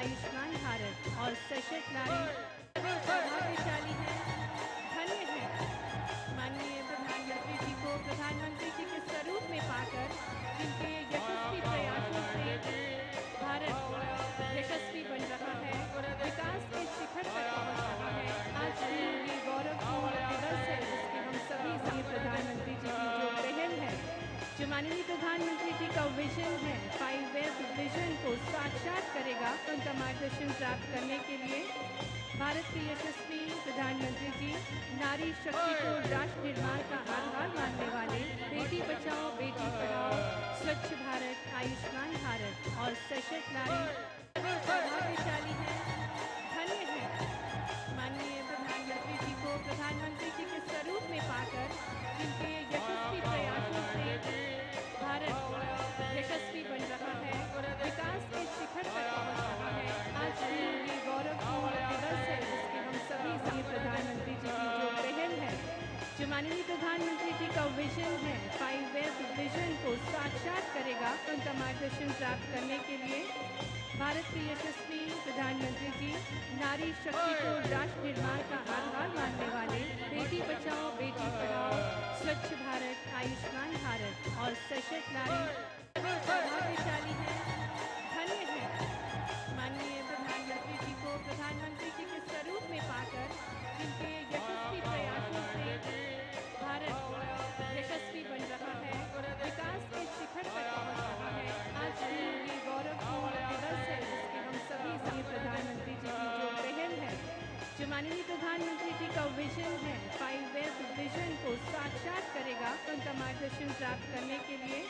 आयुष्मान भारत और सशक्त नारी भाग्यशाली है, धन्य है। माननीय प्रधानमंत्री जी को प्रधानमंत्री जी के स्वरूप में पाकर जिनके यशस्वी प्रयासों से भारत यशस्वी बन रहा है, विकास के शिखर तक पहुंच रहा है। आज ये गौरवपूर्ण दिवस है जिसके हम सभी से प्रधानमंत्री जी की जो पहल है, जो माननीय प्रधानमंत्री जी का विजन है, 5S विजन को साक्षात करेगा। उनका मार्गदर्शन प्राप्त करने के लिए भारत के यशस्वी प्रधानमंत्री जी नारी शक्ति को राष्ट्र निर्माण का आधार मानने वाले बेटी बचाओ बेटी पढ़ाओ, स्वच्छ भारत, आयुष्मान भारत और सशक्त नारी भाग्यशाली है, धन्य है। माननीय प्रधानमंत्री जी को प्रधानमंत्री जी के स्वरूप में पाकर जिनके यशस्वी प्रयासों से भारत यशस्वी बन रहा है, विकास के शिखर तक पहुंच रहा है। आज ये गौरवपूर्ण दिवस है जिसके हम सभी से प्रधानमंत्री जी की जो पहल है, जो माननीय प्रधानमंत्री जी का विजन है, 5S विजन को साक्षात करेगा। उनका मार्गदर्शन प्राप्त करने के लिए भारत के यशस्वी प्रधानमंत्री जी नारी शक्ति को राष्ट्र निर्माण का आधार मानने वाले बेटी बचाओ बेटी पढ़ाओ, स्वच्छ भारत, आयुष्मान भारत और सशक्त नारी भाग्यशाली है, धन्य है। माननीय प्रधानमंत्री जी को प्रधानमंत्री जी के स्वरूप में पाकर जिनके यशस्वी प्रयासों से भारत यशस्वी बन रहा है, विकास के शिखर तक पहुंच रहा है। आज ये गौरवपूर्ण दिवस है जिसके हम सभी से प्रधानमंत्री जी की जो पहल है, जो माननीय प्रधानमंत्री जी का विजन है, 5S विजन को साक्षात करेगा। उनका मार्गदर्शन प्राप्त करने के लिए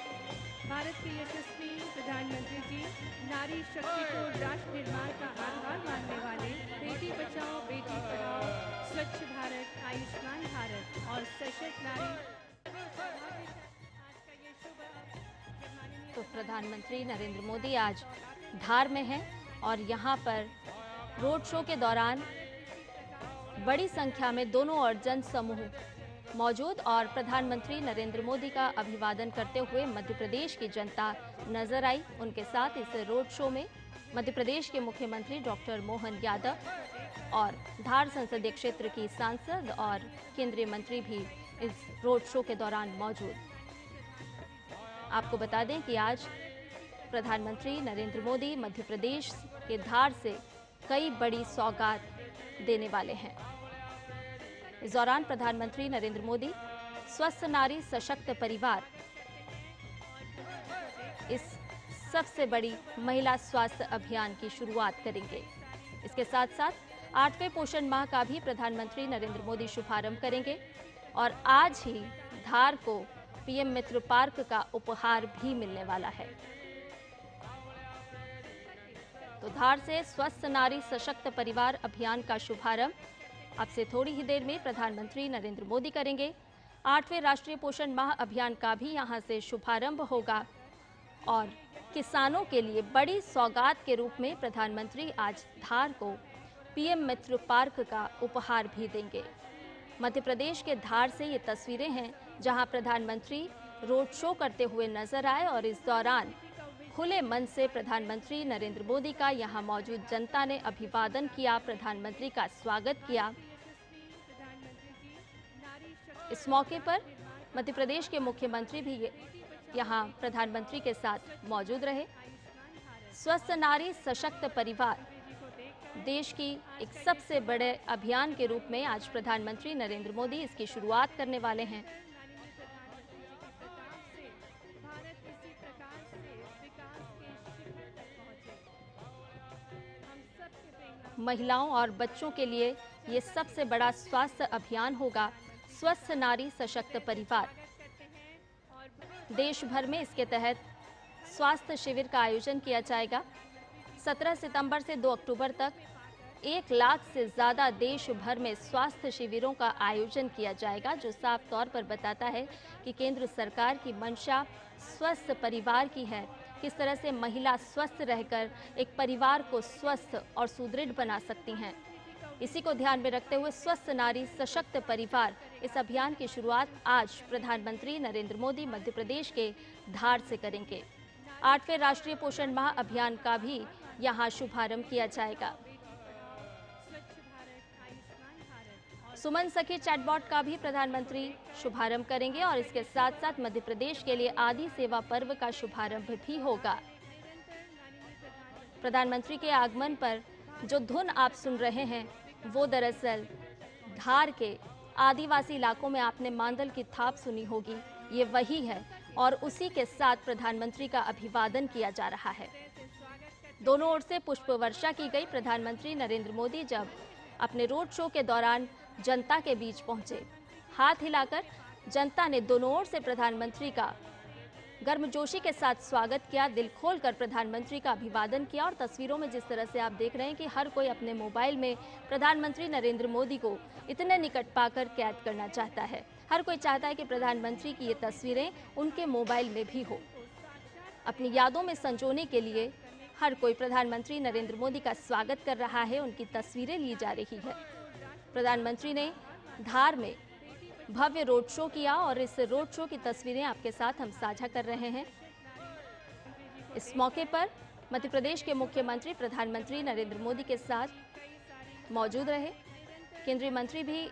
भारत के यशस्वी प्रधानमंत्री जी नारी शक्ति को राष्ट्र निर्माण का आधार मानने वाले बेटी बचाओ बेटी पढ़ाओ, स्वच्छ भारत, आयुष्मान भारत और सशक्त नारी आज का ये शुभ तो प्रधानमंत्री नरेंद्र मोदी आज धार में हैं और यहाँ पर रोड शो के दौरान बड़ी संख्या में दोनों ओर जन समूह मौजूद और प्रधानमंत्री नरेंद्र मोदी का अभिवादन करते हुए मध्य प्रदेश की जनता नजर आई। उनके साथ इस रोड शो में मध्य प्रदेश के मुख्यमंत्री डॉक्टर मोहन यादव और धार संसदीय क्षेत्र की सांसद और केंद्रीय मंत्री भी इस रोड शो के दौरान मौजूद। आपको बता दें कि आज प्रधानमंत्री नरेंद्र मोदी मध्य प्रदेश के धार से कई बड़ी सौगात देने वाले हैं। इस दौरान प्रधानमंत्री नरेंद्र मोदी स्वस्थ नारी सशक्त परिवार इस सबसे बड़ी महिला स्वास्थ्य अभियान की शुरुआत करेंगे। इसके साथ साथ 8वें पोषण माह का भी प्रधानमंत्री नरेंद्र मोदी शुभारंभ करेंगे और आज ही धार को पीएम मित्र पार्क का उपहार भी मिलने वाला है। तो धार से स्वस्थ नारी सशक्त परिवार अभियान का शुभारंभ अब से थोड़ी ही देर में प्रधानमंत्री नरेंद्र मोदी करेंगे। 8वें राष्ट्रीय पोषण माह अभियान का भी यहां से शुभारंभ होगा और किसानों के लिए बड़ी सौगात के रूप में प्रधानमंत्री आज धार को पीएम मित्र पार्क का उपहार भी देंगे। मध्य प्रदेश के धार से ये तस्वीरें हैं जहां प्रधानमंत्री रोड शो करते हुए नजर आए और इस दौरान खुले मन से प्रधानमंत्री नरेंद्र मोदी का यहां मौजूद जनता ने अभिवादन किया, प्रधानमंत्री का स्वागत किया। इस मौके पर मध्य प्रदेश के मुख्यमंत्री भी यहां प्रधानमंत्री के साथ मौजूद रहे। स्वस्थ नारी सशक्त परिवार देश की एक सबसे बड़े अभियान के रूप में आज प्रधानमंत्री नरेंद्र मोदी इसकी शुरुआत करने वाले हैं। महिलाओं और बच्चों के लिए ये सबसे बड़ा स्वास्थ्य अभियान होगा, स्वस्थ नारी सशक्त परिवार। देश भर में इसके तहत स्वास्थ्य शिविर का आयोजन किया जाएगा। 17 सितंबर से 2 अक्टूबर तक 1 लाख से ज़्यादा देश भर में स्वास्थ्य शिविरों का आयोजन किया जाएगा, जो साफ तौर पर बताता है कि केंद्र सरकार की मंशा स्वस्थ परिवार की है। किस तरह से महिला स्वस्थ रहकर एक परिवार को स्वस्थ और सुदृढ़ बना सकती हैं, इसी को ध्यान में रखते हुए स्वस्थ नारी सशक्त परिवार इस अभियान की शुरुआत आज प्रधानमंत्री नरेंद्र मोदी मध्य प्रदेश के धार से करेंगे। 8वें राष्ट्रीय पोषण माह अभियान का भी यहाँ शुभारंभ किया जाएगा। स्वच्छ भारत, आयुष्मान भारत और सुमन सखी चैटबॉट का भी प्रधानमंत्री शुभारंभ करेंगे और इसके साथ साथ मध्य प्रदेश के लिए आदि सेवा पर्व का शुभारंभ भी होगा। प्रधानमंत्री के आगमन पर जो धुन आप सुन रहे हैं वो दरअसल धार के आदिवासी इलाकों में आपने मांदल की थाप सुनी होगी, ये वही है और उसी के साथ प्रधानमंत्री का अभिवादन किया जा रहा है। दोनों ओर से पुष्प वर्षा की गई। प्रधानमंत्री नरेंद्र मोदी जब अपने रोड शो के दौरान जनता के बीच पहुंचे, हाथ हिलाकर जनता ने दोनों ओर से प्रधानमंत्री का गर्मजोशी के साथ स्वागत किया, दिल खोलकर प्रधानमंत्री का अभिवादन किया। और तस्वीरों में जिस तरह से आप देख रहे हैं कि हर कोई अपने मोबाइल में प्रधानमंत्री नरेंद्र मोदी को इतने निकट पाकर कैद करना चाहता है। हर कोई चाहता है कि प्रधानमंत्री की ये तस्वीरें उनके मोबाइल में भी हो। अपनी यादों में संजोने के लिए हर कोई प्रधानमंत्री नरेंद्र मोदी का स्वागत कर रहा है, उनकी तस्वीरें ली जा रही है। प्रधानमंत्री ने धार में भव्य रोड शो किया और इस रोड शो की तस्वीरें आपके साथ हम साझा कर रहे हैं। इस मौके पर मध्य प्रदेश के मुख्यमंत्री प्रधानमंत्री नरेंद्र मोदी के साथ मौजूद रहे। केंद्रीय मंत्री भी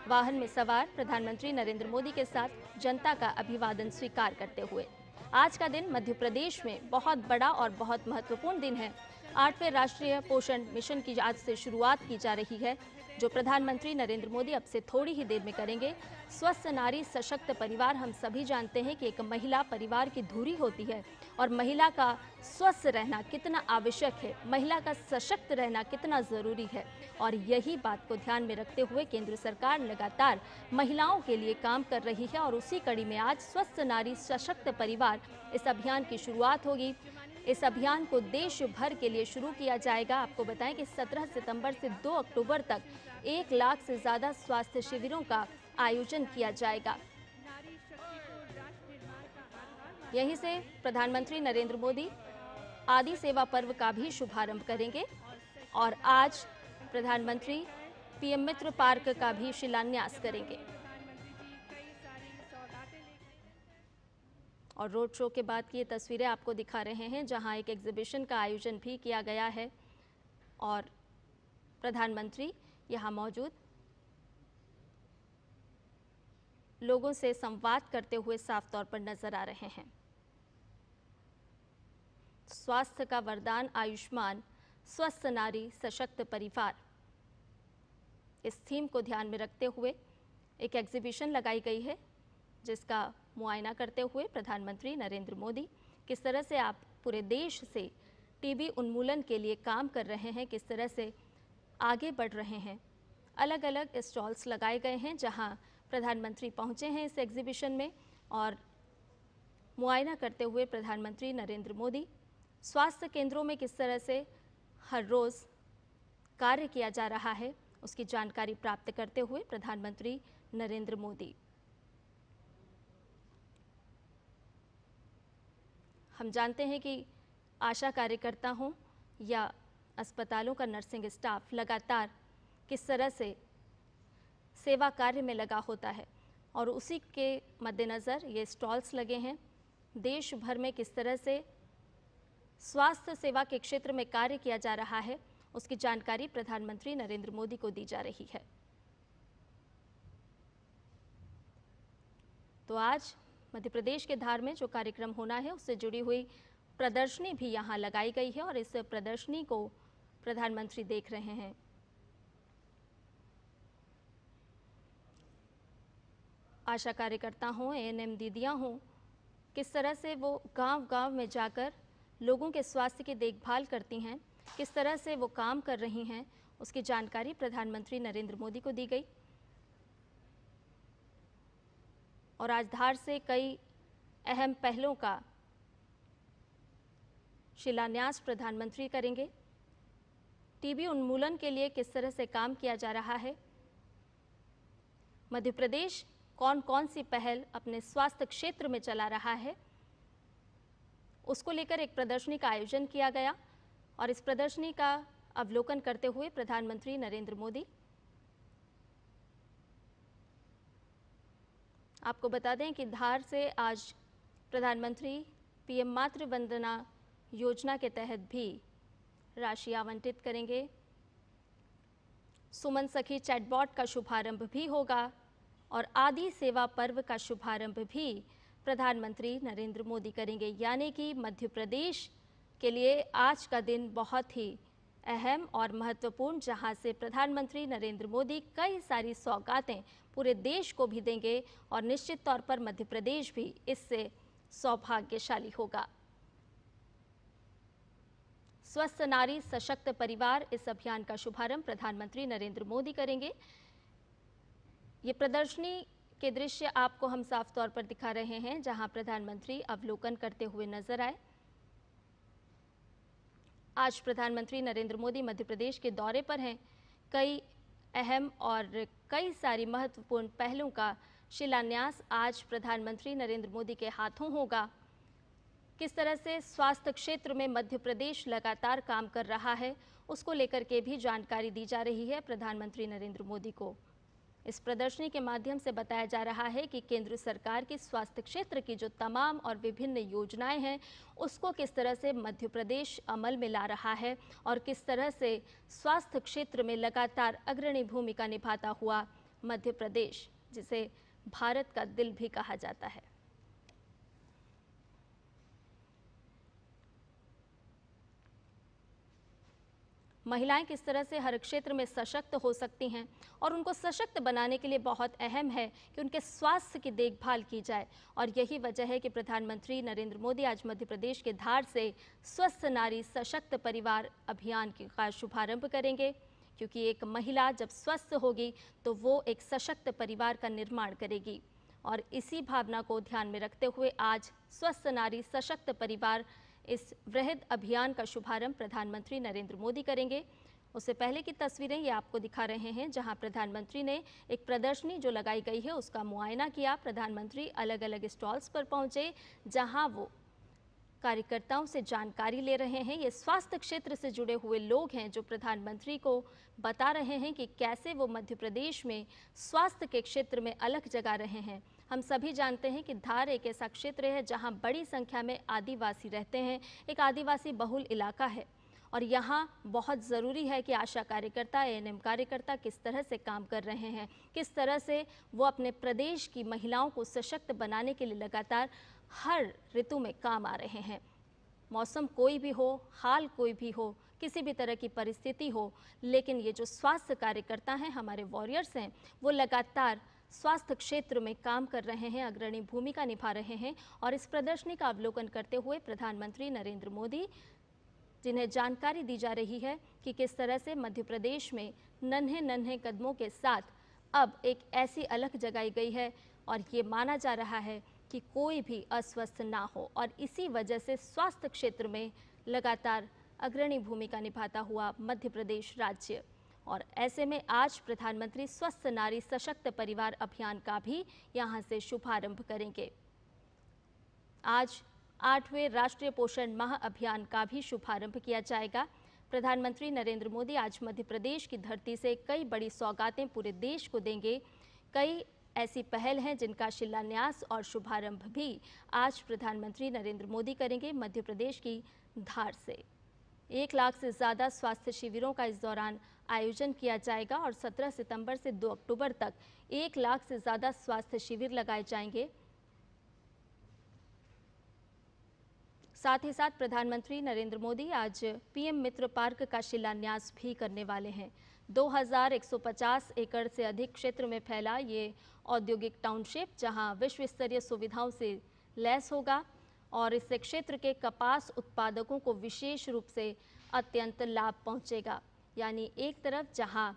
वाहन में सवार प्रधानमंत्री नरेंद्र मोदी के साथ जनता का अभिवादन स्वीकार करते हुए। आज का दिन मध्य प्रदेश में बहुत बड़ा और बहुत महत्वपूर्ण दिन है। 8वें राष्ट्रीय पोषण मिशन की आज से शुरुआत की जा रही है, जो प्रधानमंत्री नरेंद्र मोदी अब से थोड़ी ही देर में करेंगे। स्वस्थ नारी सशक्त परिवार, हम सभी जानते हैं कि एक महिला परिवार की धुरी होती है और महिला का स्वस्थ रहना कितना आवश्यक है, महिला का सशक्त रहना कितना ज़रूरी है। और यही बात को ध्यान में रखते हुए केंद्र सरकार लगातार महिलाओं के लिए काम कर रही है और उसी कड़ी में आज स्वस्थ नारी सशक्त परिवार इस अभियान की शुरुआत होगी। इस अभियान को देश भर के लिए शुरू किया जाएगा। आपको बताएं कि 17 सितंबर से 2 अक्टूबर तक 1 लाख से ज़्यादा स्वास्थ्य शिविरों का आयोजन किया जाएगा। यहीं से प्रधानमंत्री नरेंद्र मोदी आदि सेवा पर्व का भी शुभारंभ करेंगे और आज प्रधानमंत्री पीएम मित्र पार्क का भी शिलान्यास करेंगे। और रोड शो के बाद की ये तस्वीरें आपको दिखा रहे हैं, जहां एक एग्जीबिशन का आयोजन भी किया गया है और प्रधानमंत्री यहां मौजूद लोगों से संवाद करते हुए साफ तौर पर नजर आ रहे हैं। स्वास्थ्य का वरदान आयुष्मान, स्वस्थ नारी सशक्त परिवार, इस थीम को ध्यान में रखते हुए एक एग्जीबिशन लगाई गई है, जिसका मुआयना करते हुए प्रधानमंत्री नरेंद्र मोदी किस तरह से आप पूरे देश से टीबी उन्मूलन के लिए काम कर रहे हैं, किस तरह से आगे बढ़ रहे हैं। अलग अलग स्टॉल्स लगाए गए हैं जहां प्रधानमंत्री पहुंचे हैं इस एग्जीबिशन में और मुआयना करते हुए प्रधानमंत्री नरेंद्र मोदी स्वास्थ्य केंद्रों में किस तरह से हर रोज़ कार्य किया जा रहा है उसकी जानकारी प्राप्त करते हुए प्रधानमंत्री नरेंद्र मोदी। हम जानते हैं कि आशा कार्यकर्ता हों या अस्पतालों का नर्सिंग स्टाफ लगातार किस तरह से सेवा कार्य में लगा होता है और उसी के मद्देनज़र ये स्टॉल्स लगे हैं। देश भर में किस तरह से स्वास्थ्य सेवा के क्षेत्र में कार्य किया जा रहा है उसकी जानकारी प्रधानमंत्री नरेंद्र मोदी को दी जा रही है। तो आज मध्य प्रदेश के धार में जो कार्यक्रम होना है उससे जुड़ी हुई प्रदर्शनी भी यहाँ लगाई गई है और इस प्रदर्शनी को प्रधानमंत्री देख रहे हैं। आशा कार्यकर्ता हों, एएनएम दीदियाँ हों, किस तरह से वो गांव-गांव में जाकर लोगों के स्वास्थ्य की देखभाल करती हैं, किस तरह से वो काम कर रही हैं, उसकी जानकारी प्रधानमंत्री नरेंद्र मोदी को दी गई। और आज धार से कई अहम पहलों का शिलान्यास प्रधानमंत्री करेंगे। टीबी उन्मूलन के लिए किस तरह से काम किया जा रहा है, मध्य प्रदेश कौन कौन सी पहल अपने स्वास्थ्य क्षेत्र में चला रहा है, उसको लेकर एक प्रदर्शनी का आयोजन किया गया और इस प्रदर्शनी का अवलोकन करते हुए प्रधानमंत्री नरेंद्र मोदी। आपको बता दें कि धार से आज प्रधानमंत्री पीएम मातृ वंदना योजना के तहत भी राशि आवंटित करेंगे। सुमन सखी चैटबॉट का शुभारंभ भी होगा और आदि सेवा पर्व का शुभारंभ भी प्रधानमंत्री नरेंद्र मोदी करेंगे। यानी कि मध्य प्रदेश के लिए आज का दिन बहुत ही अहम और महत्वपूर्ण, जहां से प्रधानमंत्री नरेंद्र मोदी कई सारी सौगातें पूरे देश को भी देंगे और निश्चित तौर पर मध्य प्रदेश भी इससे सौभाग्यशाली होगा। स्वस्थ नारी सशक्त परिवार, इस अभियान का शुभारंभ प्रधानमंत्री नरेंद्र मोदी करेंगे। ये प्रदर्शनी के दृश्य आपको हम साफ तौर पर दिखा रहे हैं, जहां प्रधानमंत्री अवलोकन करते हुए नजर आए। आज प्रधानमंत्री नरेंद्र मोदी मध्य प्रदेश के दौरे पर हैं। कई अहम और कई सारी महत्वपूर्ण पहलों का शिलान्यास आज प्रधानमंत्री नरेंद्र मोदी के हाथों होगा। किस तरह से स्वास्थ्य क्षेत्र में मध्य प्रदेश लगातार काम कर रहा है, उसको लेकर के भी जानकारी दी जा रही है प्रधानमंत्री नरेंद्र मोदी को। इस प्रदर्शनी के माध्यम से बताया जा रहा है कि केंद्र सरकार की स्वास्थ्य क्षेत्र की जो तमाम और विभिन्न योजनाएं हैं, उसको किस तरह से मध्य प्रदेश अमल में ला रहा है और किस तरह से स्वास्थ्य क्षेत्र में लगातार अग्रणी भूमिका निभाता हुआ मध्य प्रदेश, जिसे भारत का दिल भी कहा जाता है। महिलाएं किस तरह से हर क्षेत्र में सशक्त हो सकती हैं और उनको सशक्त बनाने के लिए बहुत अहम है कि उनके स्वास्थ्य की देखभाल की जाए। और यही वजह है कि प्रधानमंत्री नरेंद्र मोदी आज मध्य प्रदेश के धार से स्वस्थ नारी सशक्त परिवार अभियान का शुभारंभ करेंगे, क्योंकि एक महिला जब स्वस्थ होगी तो वो एक सशक्त परिवार का निर्माण करेगी। और इसी भावना को ध्यान में रखते हुए आज स्वस्थ नारी सशक्त परिवार इस वृहद अभियान का शुभारंभ प्रधानमंत्री नरेंद्र मोदी करेंगे। उससे पहले की तस्वीरें ये आपको दिखा रहे हैं, जहां प्रधानमंत्री ने एक प्रदर्शनी जो लगाई गई है उसका मुआयना किया। प्रधानमंत्री अलग अलग स्टॉल्स पर पहुंचे, जहां वो कार्यकर्ताओं से जानकारी ले रहे हैं। ये स्वास्थ्य क्षेत्र से जुड़े हुए लोग हैं जो प्रधानमंत्री को बता रहे हैं कि कैसे वो मध्य प्रदेश में स्वास्थ्य के क्षेत्र में अलग जगह रहे हैं। हम सभी जानते हैं कि धार एक ऐसा क्षेत्र है जहां बड़ी संख्या में आदिवासी रहते हैं, एक आदिवासी बहुल इलाका है और यहाँ बहुत ज़रूरी है कि आशा कार्यकर्ता, एएनएम कार्यकर्ता किस तरह से काम कर रहे हैं, किस तरह से वो अपने प्रदेश की महिलाओं को सशक्त बनाने के लिए लगातार हर ऋतु में काम आ रहे हैं। मौसम कोई भी हो, हाल कोई भी हो, किसी भी तरह की परिस्थिति हो, लेकिन ये जो स्वास्थ्य कार्यकर्ता हैं, हमारे वॉरियर्स हैं, वो लगातार स्वास्थ्य क्षेत्र में काम कर रहे हैं, अग्रणी भूमिका निभा रहे हैं। और इस प्रदर्शनी का अवलोकन करते हुए प्रधानमंत्री नरेंद्र मोदी, जिन्हें जानकारी दी जा रही है कि किस तरह से मध्य प्रदेश में नन्हे नन्हे कदमों के साथ अब एक ऐसी अलख जगाई गई है और ये माना जा रहा है कि कोई भी अस्वस्थ ना हो, और इसी वजह से स्वास्थ्य क्षेत्र में लगातार अग्रणी भूमिका निभाता हुआ मध्य प्रदेश राज्य। और ऐसे में आज प्रधानमंत्री स्वस्थ नारी सशक्त परिवार अभियान का भी यहां से शुभारंभ करेंगे। आज 8वें राष्ट्रीय पोषण माह अभियान का भी शुभारंभ किया जाएगा। प्रधानमंत्री नरेंद्र मोदी आज मध्य प्रदेश की धरती से कई बड़ी सौगातें पूरे देश को देंगे। कई ऐसी पहल हैं जिनका शिलान्यास और शुभारंभ भी आज प्रधानमंत्री नरेंद्र मोदी करेंगे मध्य प्रदेश की धार से। 1 लाख से ज़्यादा स्वास्थ्य शिविरों का इस दौरान आयोजन किया जाएगा और 17 सितंबर से 2 अक्टूबर तक 1 लाख से ज़्यादा स्वास्थ्य शिविर लगाए जाएंगे। साथ ही साथ प्रधानमंत्री नरेंद्र मोदी आज पीएम मित्र पार्क का शिलान्यास भी करने वाले हैं। 2150 एकड़ से अधिक क्षेत्र में फैला ये औद्योगिक टाउनशिप, जहां विश्व स्तरीय सुविधाओं से लैस होगा और इससे क्षेत्र के कपास उत्पादकों को विशेष रूप से अत्यंत लाभ पहुंचेगा। यानी एक तरफ जहां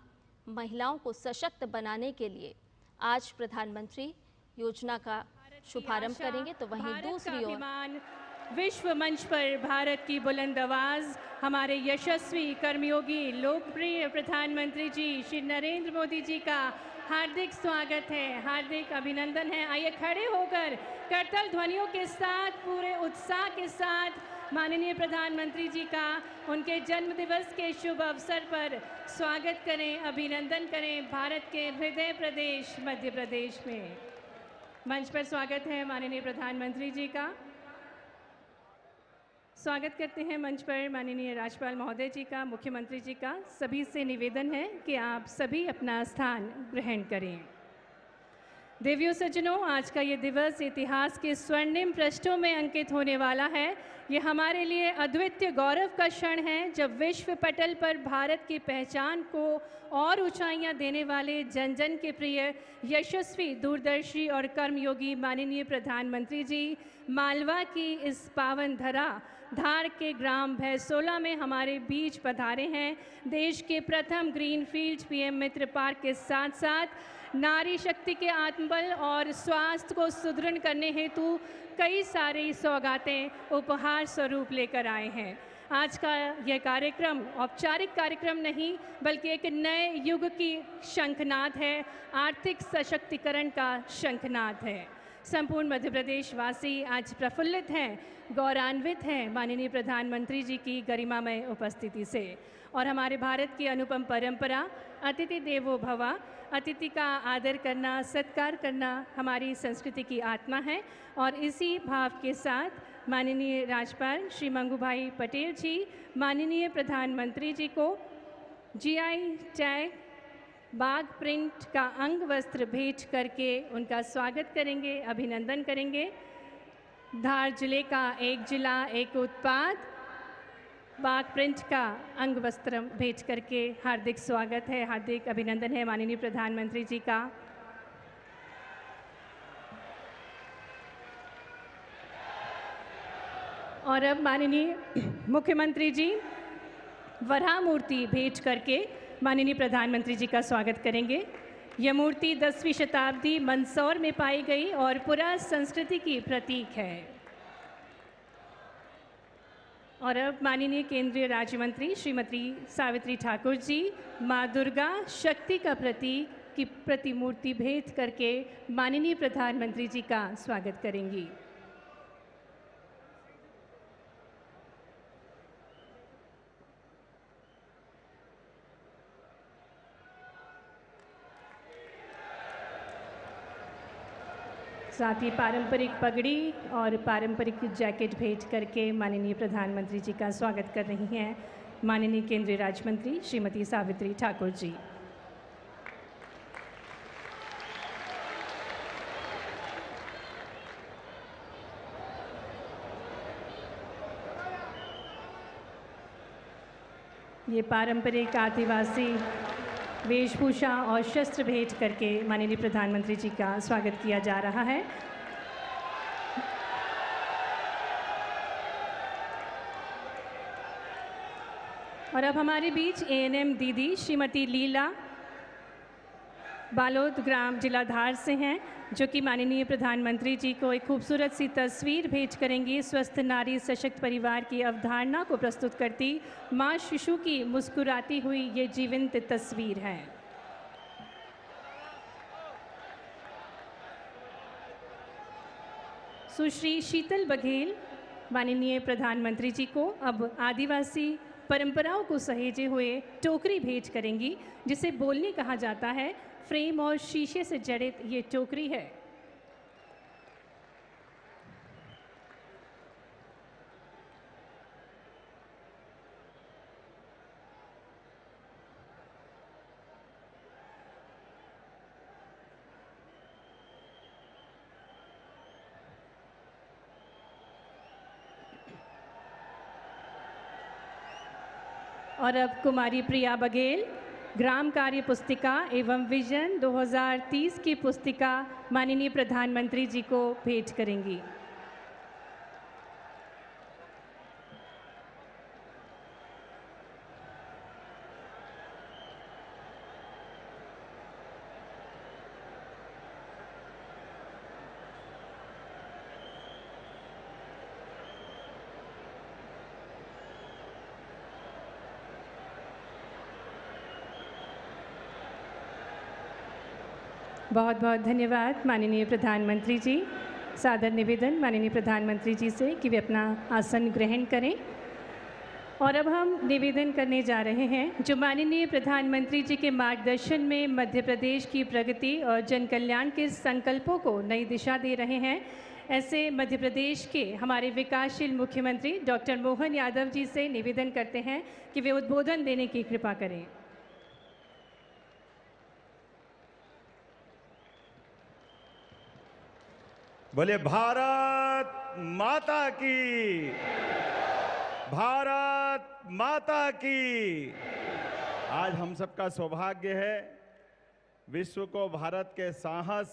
महिलाओं को सशक्त बनाने के लिए आज प्रधानमंत्री योजना का शुभारंभ करेंगे, तो वहीं दूसरी ओर विश्व मंच पर भारत की बुलंद आवाज हमारे यशस्वी कर्मयोगी लोकप्रिय प्रधानमंत्री जी श्री नरेंद्र मोदी जी का हार्दिक स्वागत है, हार्दिक अभिनंदन है। आइए खड़े होकर करतल ध्वनियों के साथ, पूरे उत्साह के साथ माननीय प्रधानमंत्री जी का उनके जन्म दिवस के शुभ अवसर पर स्वागत करें, अभिनंदन करें भारत के हृदय प्रदेश मध्य प्रदेश में। मंच पर स्वागत है माननीय प्रधानमंत्री जी का। स्वागत करते हैं मंच पर माननीय राज्यपाल महोदय जी का, मुख्यमंत्री जी का। सभी से निवेदन है कि आप सभी अपना स्थान ग्रहण करें। देवियों सज्जनों, आज का ये दिवस इतिहास के स्वर्णिम पृष्ठों में अंकित होने वाला है। ये हमारे लिए अद्वितीय गौरव का क्षण है जब विश्व पटल पर भारत की पहचान को और ऊंचाइयां देने वाले जन जन के प्रिय, यशस्वी, दूरदर्शी और कर्मयोगी माननीय प्रधानमंत्री जी मालवा की इस पावन धरा धार के ग्राम भैसोला में हमारे बीच पधारे हैं। देश के प्रथम ग्रीनफील्ड पीएम मित्र पार्क के साथ साथ नारी शक्ति के आत्मबल और स्वास्थ्य को सुदृढ़ करने हेतु कई सारी सौगातें उपहार स्वरूप लेकर आए हैं। आज का यह कार्यक्रम औपचारिक कार्यक्रम नहीं बल्कि एक नए युग की शंखनाद है, आर्थिक सशक्तिकरण का शंखनाद है। संपूर्ण मध्य प्रदेश वासी आज प्रफुल्लित हैं, गौरवान्वित हैं माननीय प्रधानमंत्री जी की गरिमामय उपस्थिति से। और हमारे भारत की अनुपम परंपरा अतिथि देवो भव, अतिथि का आदर करना, सत्कार करना हमारी संस्कृति की आत्मा है। और इसी भाव के साथ माननीय राज्यपाल श्री मंगूभाई पटेल जी माननीय प्रधानमंत्री जी को जीआई टैग बाघ प्रिंट का अंग वस्त्र भेंट करके उनका स्वागत करेंगे, अभिनंदन करेंगे। धार जिले का एक जिला एक उत्पाद बाघ प्रिंट का अंग वस्त्र भेंट करके हार्दिक स्वागत है, हार्दिक अभिनंदन है माननीय प्रधानमंत्री जी का। और अब माननीय मुख्यमंत्री जी वराह मूर्ति भेंट करके माननीय प्रधानमंत्री जी का स्वागत करेंगे। यह मूर्ति 10वीं शताब्दी मंदसौर में पाई गई और पुरा संस्कृति की प्रतीक है। और अब माननीय केंद्रीय राज्य मंत्री श्रीमती सावित्री ठाकुर जी माँ दुर्गा शक्ति का प्रतीक की प्रतिमूर्ति भेंट करके माननीय प्रधानमंत्री जी का स्वागत करेंगी। साथ ही पारंपरिक पगड़ी और पारंपरिक जैकेट भेंट करके माननीय प्रधानमंत्री जी का स्वागत कर रही हैं माननीय केंद्रीय राज्य मंत्री श्रीमती सावित्री ठाकुर जी। ये पारंपरिक आदिवासी वेशभूषा और शस्त्र भेंट करके माननीय प्रधानमंत्री जी का स्वागत किया जा रहा है। और अब हमारे बीच एएनएम दीदी श्रीमती लीला बालोद ग्राम जिला धार से हैं, जो कि माननीय प्रधानमंत्री जी को एक खूबसूरत सी तस्वीर भेंट करेंगी। स्वस्थ नारी सशक्त परिवार की अवधारणा को प्रस्तुत करती माँ शिशु की मुस्कुराती हुई ये जीवंत तस्वीर है। सुश्री शीतल बघेल माननीय प्रधानमंत्री जी को अब आदिवासी परंपराओं को सहेजे हुए टोकरी भेंट करेंगी, जिसे बोलनी कहा जाता है। फ्रेम और शीशे से जड़ित ये टोकरी है। और अब कुमारी प्रिया बघेल ग्राम कार्य पुस्तिका एवं विजन 2030 की पुस्तिका माननीय प्रधानमंत्री जी को भेंट करेंगी। बहुत बहुत धन्यवाद माननीय प्रधानमंत्री जी। सादर निवेदन माननीय प्रधानमंत्री जी से कि वे अपना आसन ग्रहण करें। और अब हम निवेदन करने जा रहे हैं जो माननीय प्रधानमंत्री जी के मार्गदर्शन में मध्य प्रदेश की प्रगति और जन कल्याण के संकल्पों को नई दिशा दे रहे हैं। ऐसे मध्य प्रदेश के हमारे विकासशील मुख्यमंत्री डॉक्टर मोहन यादव जी से निवेदन करते हैं कि वे उद्बोधन देने की कृपा करें। बोले भारत माता की, भारत माता की। आज हम सबका सौभाग्य है विश्व को भारत के साहस,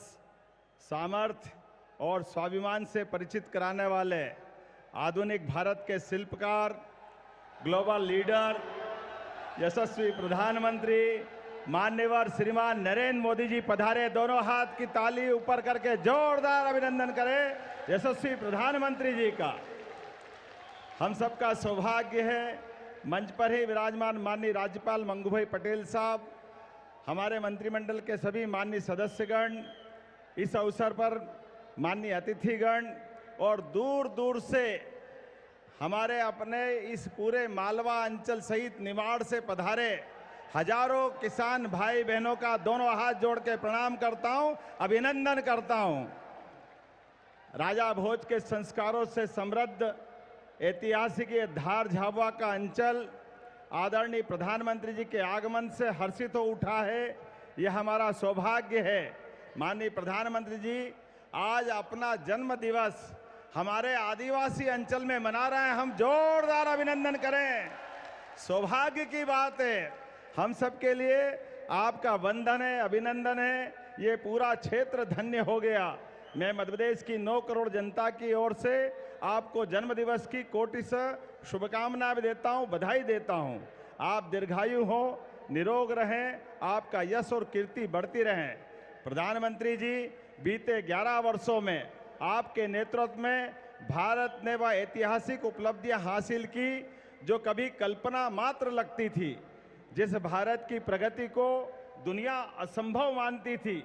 सामर्थ्य और स्वाभिमान से परिचित कराने वाले आधुनिक भारत के शिल्पकार, ग्लोबल लीडर, यशस्वी प्रधानमंत्री मान्यवर श्रीमान नरेंद्र मोदी जी पधारे। दोनों हाथ की ताली ऊपर करके जोरदार अभिनंदन करें यशस्वी प्रधानमंत्री जी का। हम सबका सौभाग्य है मंच पर ही विराजमान माननीय राज्यपाल मंगू पटेल साहब, हमारे मंत्रिमंडल के सभी माननीय सदस्यगण, इस अवसर पर माननीय अतिथिगण और दूर दूर से हमारे अपने इस पूरे मालवा अंचल सहित निमाड़ से पधारे हजारों किसान भाई बहनों का दोनों हाथ जोड़ के प्रणाम करता हूं, अभिनंदन करता हूं। राजा भोज के संस्कारों से समृद्ध ऐतिहासिक ये धार झाबुआ का अंचल आदरणीय प्रधानमंत्री जी के आगमन से हर्षित हो उठा है। यह हमारा सौभाग्य है। माननीय प्रधानमंत्री जी आज अपना जन्म दिवस हमारे आदिवासी अंचल में मना रहे हैं। हम जोरदार अभिनंदन करें। सौभाग्य की बात है, हम सबके लिए आपका वंदन है, अभिनंदन है। ये पूरा क्षेत्र धन्य हो गया। मैं मध्य प्रदेश की 9 करोड़ जनता की ओर से आपको जन्मदिवस की कोटि से शुभकामनाएं भी देता हूं, बधाई देता हूं। आप दीर्घायु हो, निरोग रहें, आपका यश और कीर्ति बढ़ती रहें। प्रधानमंत्री जी बीते 11 वर्षों में आपके नेतृत्व में भारत ने वह ऐतिहासिक उपलब्धियां हासिल की जो कभी कल्पना मात्र लगती थी। जिस भारत की प्रगति को दुनिया असंभव मानती थी,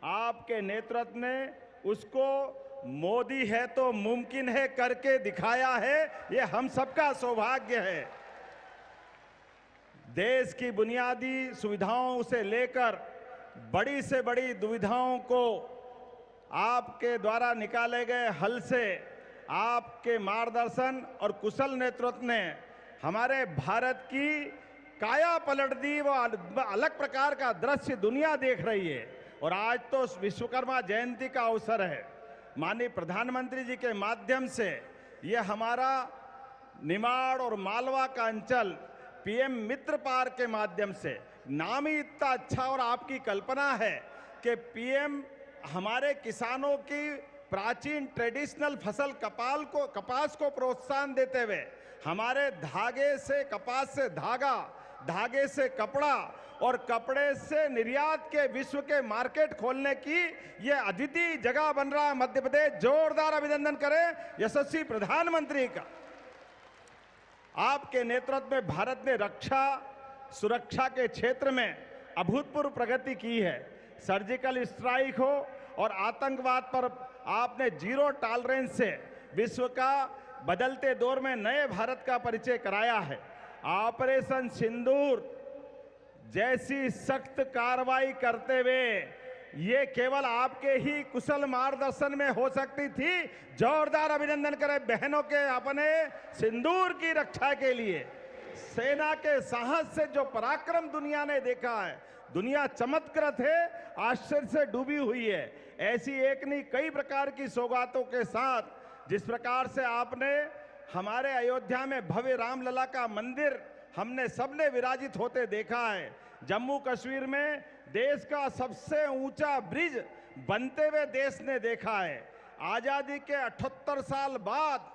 आपके नेतृत्व ने उसको मोदी है तो मुमकिन है करके दिखाया है। ये हम सबका सौभाग्य है। देश की बुनियादी सुविधाओं से लेकर बड़ी से बड़ी दुविधाओं को आपके द्वारा निकाले गए हल से, आपके मार्गदर्शन और कुशल नेतृत्व ने हमारे भारत की काया पलट दी। वो अलग प्रकार का दृश्य दुनिया देख रही है। और आज तो विश्वकर्मा जयंती का अवसर है। माननीय प्रधानमंत्री जी के माध्यम से ये हमारा निमाड़ और मालवा का अंचल पीएम मित्र पार्क के माध्यम से, नाम ही इतना अच्छा और आपकी कल्पना है कि पीएम हमारे किसानों की प्राचीन ट्रेडिशनल फसल कपास को प्रोत्साहन देते हुए हमारे धागे से, कपास से धागा, धागे से कपड़ा और कपड़े से निर्यात के विश्व के मार्केट खोलने की ये अद्वितीय जगह बन रहा है मध्य प्रदेश। जोरदार अभिनंदन करें यशस्वी प्रधानमंत्री का। आपके नेतृत्व में भारत ने रक्षा सुरक्षा के क्षेत्र में अभूतपूर्व प्रगति की है। सर्जिकल स्ट्राइक हो और आतंकवाद पर आपने जीरो टॉलरेंस से विश्व का बदलते दौर में नए भारत का परिचय कराया है। ऑपरेशन सिंदूर जैसी सख्त कार्रवाई करते हुए ये केवल आपके ही कुशल मार्गदर्शन में हो सकती थी। जोरदार अभिनंदन करें बहनों के अपने सिंदूर की रक्षा के लिए। सेना के साहस से जो पराक्रम दुनिया ने देखा है, दुनिया चमत्कृत है, आश्चर्य से डूबी हुई है। ऐसी एक नहीं कई प्रकार की सौगातों के साथ जिस प्रकार से आपने हमारे अयोध्या में भव्य रामलला का मंदिर हमने सबने विराजित होते देखा है। जम्मू कश्मीर में देश का सबसे ऊंचा ब्रिज बनते हुए देश ने देखा है। आजादी के 78 साल बाद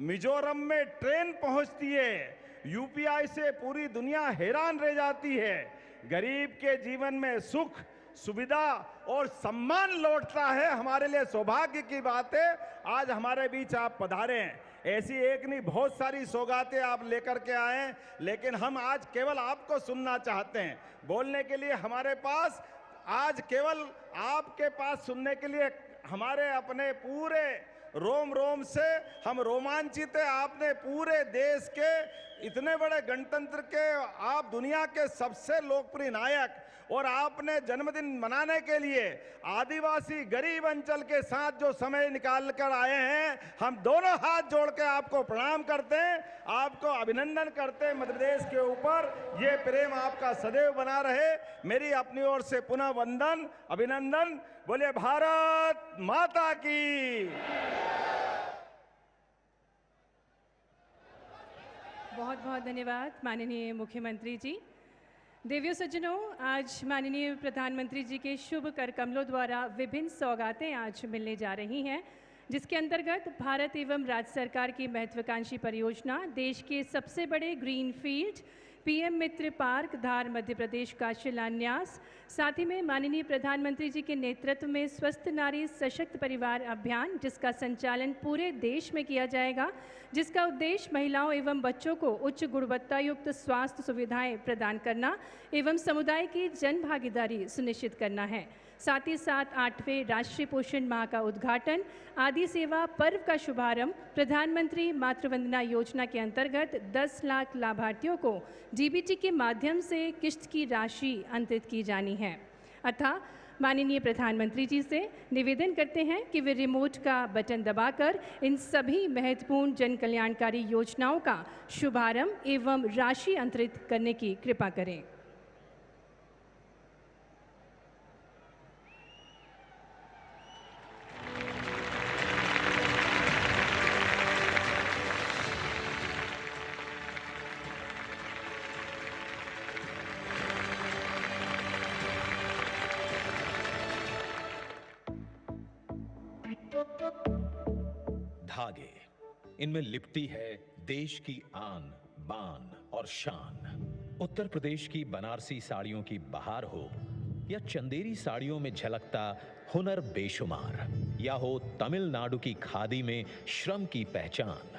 मिजोरम में ट्रेन पहुंचती है। यूपीआई से पूरी दुनिया हैरान रह जाती है। गरीब के जीवन में सुख, सुविधा और सम्मान लौटता है। हमारे लिए सौभाग्य की बात है आज हमारे बीच आप पधारे हैं। ऐसी एक नहीं बहुत सारी सौगातें आप लेकर के आए हैं, लेकिन हम आज केवल आपको सुनना चाहते हैं। बोलने के लिए हमारे पास आज केवल आपके पास सुनने के लिए हमारे अपने पूरे रोम रोम से हम रोमांचित हैं। आपने पूरे देश के इतने बड़े गणतंत्र के, आप दुनिया के सबसे लोकप्रिय नायक, और आपने जन्मदिन मनाने के लिए आदिवासी गरीब अंचल के साथ जो समय निकाल कर आए हैं, हम दोनों हाथ जोड़ के आपको प्रणाम करते हैं, आपको अभिनंदन करते हैं। मध्य प्रदेश के ऊपर ये प्रेम आपका सदैव बना रहे। मेरी अपनी ओर से पुनः वंदन, अभिनंदन। बोलिए भारत माता की। बहुत बहुत धन्यवाद माननीय मुख्यमंत्री जी। देवियों सज्जनों, आज माननीय प्रधानमंत्री जी के शुभ कर कमलों द्वारा विभिन्न सौगातें आज मिलने जा रही हैं, जिसके अंतर्गत भारत एवं राज्य सरकार की महत्वाकांक्षी परियोजना देश के सबसे बड़े ग्रीन फील्ड पीएम मित्र पार्क धार मध्य प्रदेश का शिलान्यास, साथ ही में माननीय प्रधानमंत्री जी के नेतृत्व में स्वस्थ नारी सशक्त परिवार अभियान, जिसका संचालन पूरे देश में किया जाएगा, जिसका उद्देश्य महिलाओं एवं बच्चों को उच्च गुणवत्ता युक्त स्वास्थ्य सुविधाएं प्रदान करना एवं समुदाय की जन भागीदारी सुनिश्चित करना है। साथ ही साथ 8वें राष्ट्रीय पोषण माह का उद्घाटन, आदि सेवा पर्व का शुभारंभ, प्रधानमंत्री मातृवंदना योजना के अंतर्गत 10 लाख लाभार्थियों को डीबीटी के माध्यम से किश्त की राशि अंतरित की जानी है। अतः माननीय प्रधानमंत्री जी से निवेदन करते हैं कि वे रिमोट का बटन दबाकर इन सभी महत्वपूर्ण जन कल्याणकारी योजनाओं का शुभारंभ एवं राशि अंतरित करने की कृपा करें। धागे, इनमें लिपटी है देश की आन बान और शान। उत्तर प्रदेश की बनारसी साड़ियों की बहार हो या चंदेरी साड़ियों में झलकता हुनर बेशुमार, या हो तमिलनाडु की खादी में श्रम की पहचान,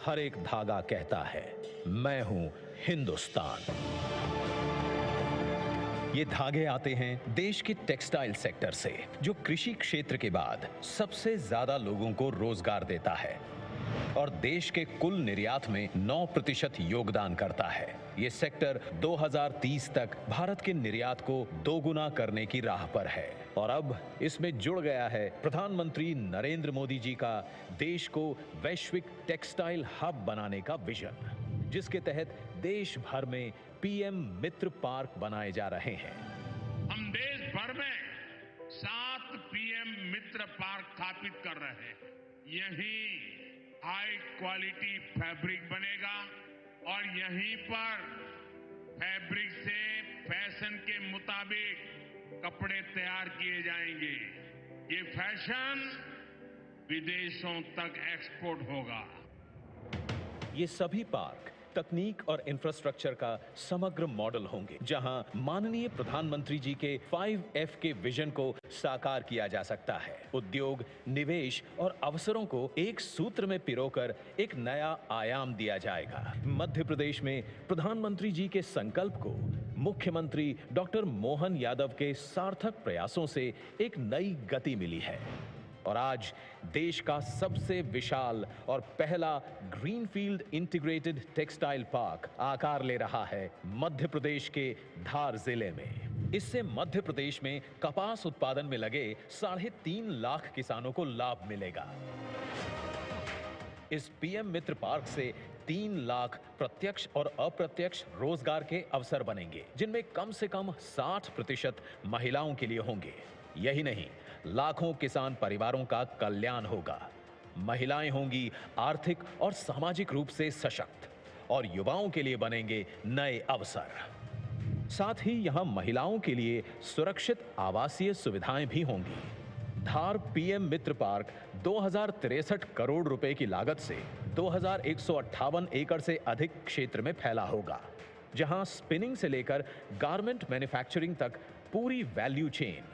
हर एक धागा कहता है मैं हूं हिंदुस्तान। ये धागे आते हैं देश के टेक्सटाइल सेक्टर से, जो कृषि क्षेत्र के बाद सबसे ज्यादा लोगों को रोजगार देता है और देश के कुल निर्यात में 9% योगदान करता है। ये सेक्टर 2030 तक भारत के निर्यात को दोगुना करने की राह पर है और अब इसमें जुड़ गया है प्रधानमंत्री नरेंद्र मोदी जी का देश को वैश्विक टेक्सटाइल हब बनाने का विजन, जिसके तहत देश भर में पीएम मित्र पार्क बनाए जा रहे हैं। हम देश भर में 7 पीएम मित्र पार्क स्थापित कर रहे हैं। यहीं हाई क्वालिटी फैब्रिक बनेगा और यहीं पर फैब्रिक से फैशन के मुताबिक कपड़े तैयार किए जाएंगे। ये फैशन विदेशों तक एक्सपोर्ट होगा। ये सभी पार्क तकनीक और इंफ्रास्ट्रक्चर का समग्र मॉडल होंगे, जहां माननीय प्रधानमंत्री जी के 5F के विजन को साकार किया जा सकता है। उद्योग, निवेश और अवसरों को एक सूत्र में पिरोकर एक नया आयाम दिया जाएगा। मध्य प्रदेश में प्रधानमंत्री जी के संकल्प को मुख्यमंत्री डॉक्टर मोहन यादव के सार्थक प्रयासों से एक नई गति मिली है और आज देश का सबसे विशाल और पहला ग्रीनफील्ड इंटीग्रेटेड टेक्सटाइल पार्क आकार ले रहा है मध्य प्रदेश के धार जिले में। इससे मध्य प्रदेश में कपास उत्पादन में लगे 3.5 लाख किसानों को लाभ मिलेगा। इस पीएम मित्र पार्क से 3 लाख प्रत्यक्ष और अप्रत्यक्ष रोजगार के अवसर बनेंगे, जिनमें कम से कम 60% महिलाओं के लिए होंगे। यही नहीं, लाखों किसान परिवारों का कल्याण होगा। महिलाएं होंगी आर्थिक और सामाजिक रूप से सशक्त और युवाओं के लिए बनेंगे नए अवसर। साथ ही यहां महिलाओं के लिए सुरक्षित आवासीय सुविधाएं भी होंगी। धार पीएम मित्र पार्क 2063 करोड़ रुपए की लागत से 2158 एकड़ से अधिक क्षेत्र में फैला होगा, जहां स्पिनिंग से लेकर गारमेंट मैन्युफैक्चरिंग तक पूरी value chain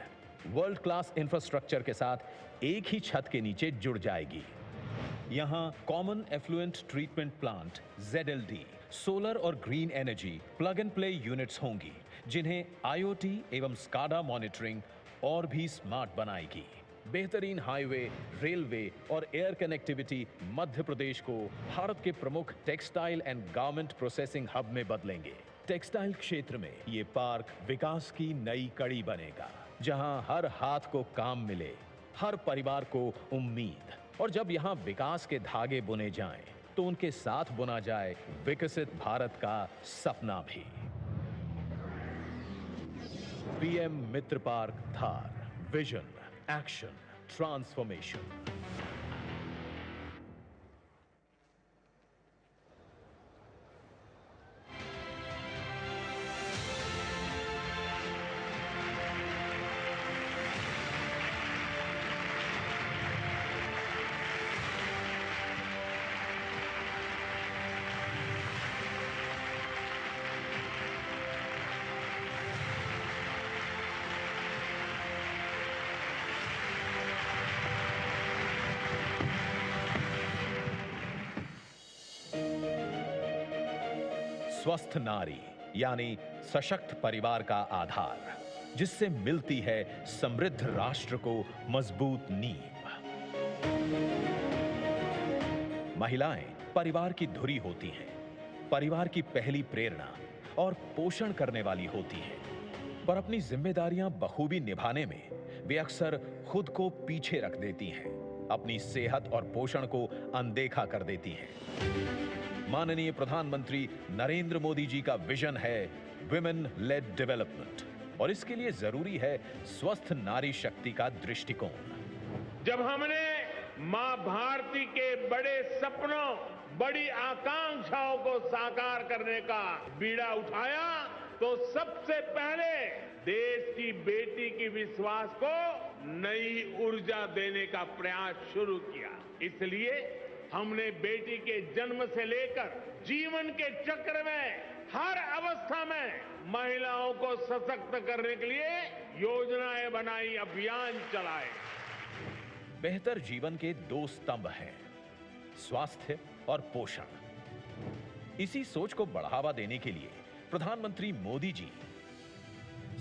world class infrastructure के साथ एक ही छत के नीचे जुड़ जाएगी। यहां common effluent treatment plant ZLD, solar और green energy plug and play units होंगी, जिन्हें IoT एवं स्काडा मॉनिटरिंग और भी स्मार्ट बनाएगी। बेहतरीन हाईवे, रेलवे और एयर कनेक्टिविटी मध्य प्रदेश को भारत के प्रमुख textile and garment processing hub में बदलेंगे। टेक्सटाइल क्षेत्र में ये पार्क विकास की नई कड़ी बनेगा, जहां हर हाथ को काम मिले, हर परिवार को उम्मीद। और जब यहां विकास के धागे बुने जाएं, तो उनके साथ बुना जाए विकसित भारत का सपना भी। पीएम मित्र पार्क धार, विजन, एक्शन, ट्रांसफॉर्मेशन। स्वस्थ नारी यानी सशक्त परिवार का आधार, जिससे मिलती है समृद्ध राष्ट्र को मजबूत नींव। महिलाएं परिवार की धुरी होती हैं, परिवार की पहली प्रेरणा और पोषण करने वाली होती हैं, पर अपनी जिम्मेदारियां बखूबी निभाने में वे अक्सर खुद को पीछे रख देती हैं, अपनी सेहत और पोषण को अनदेखा कर देती हैं। माननीय प्रधानमंत्री नरेंद्र मोदी जी का विजन है विमेन लेड डेवलपमेंट, और इसके लिए जरूरी है स्वस्थ नारी शक्ति का दृष्टिकोण। जब हमने मां भारती के बड़े सपनों, बड़ी आकांक्षाओं को साकार करने का बीड़ा उठाया, तो सबसे पहले देश की बेटी की विश्वास को नई ऊर्जा देने का प्रयास शुरू किया। इसलिए हमने बेटी के जन्म से लेकर जीवन के चक्र में हर अवस्था में महिलाओं को सशक्त करने के लिए योजनाएं बनाई, अभियान चलाए। बेहतर जीवन के दो स्तंभ हैं, स्वास्थ्य और पोषण। इसी सोच को बढ़ावा देने के लिए प्रधानमंत्री मोदी जी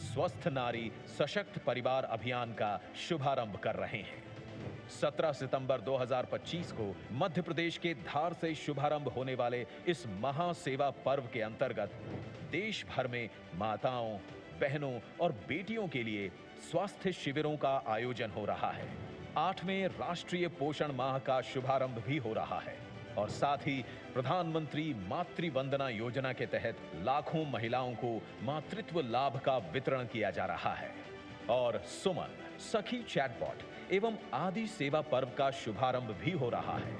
स्वस्थ नारी सशक्त परिवार अभियान का शुभारंभ कर रहे हैं। 17 सितंबर 2025 को मध्य प्रदेश के धार से शुभारंभ होने वाले इस महासेवा पर्व के अंतर्गत देश भर में माताओं, बहनों और बेटियों के लिए स्वास्थ्य शिविरों का आयोजन हो रहा है। 8वें राष्ट्रीय पोषण माह का शुभारंभ भी हो रहा है, और साथ ही प्रधानमंत्री मातृ वंदना योजना के तहत लाखों महिलाओं को मातृत्व लाभ का वितरण किया जा रहा है। और सुमन, सखी चैटबॉट एवं आदि सेवा पर्व का शुभारंभ भी हो रहा है।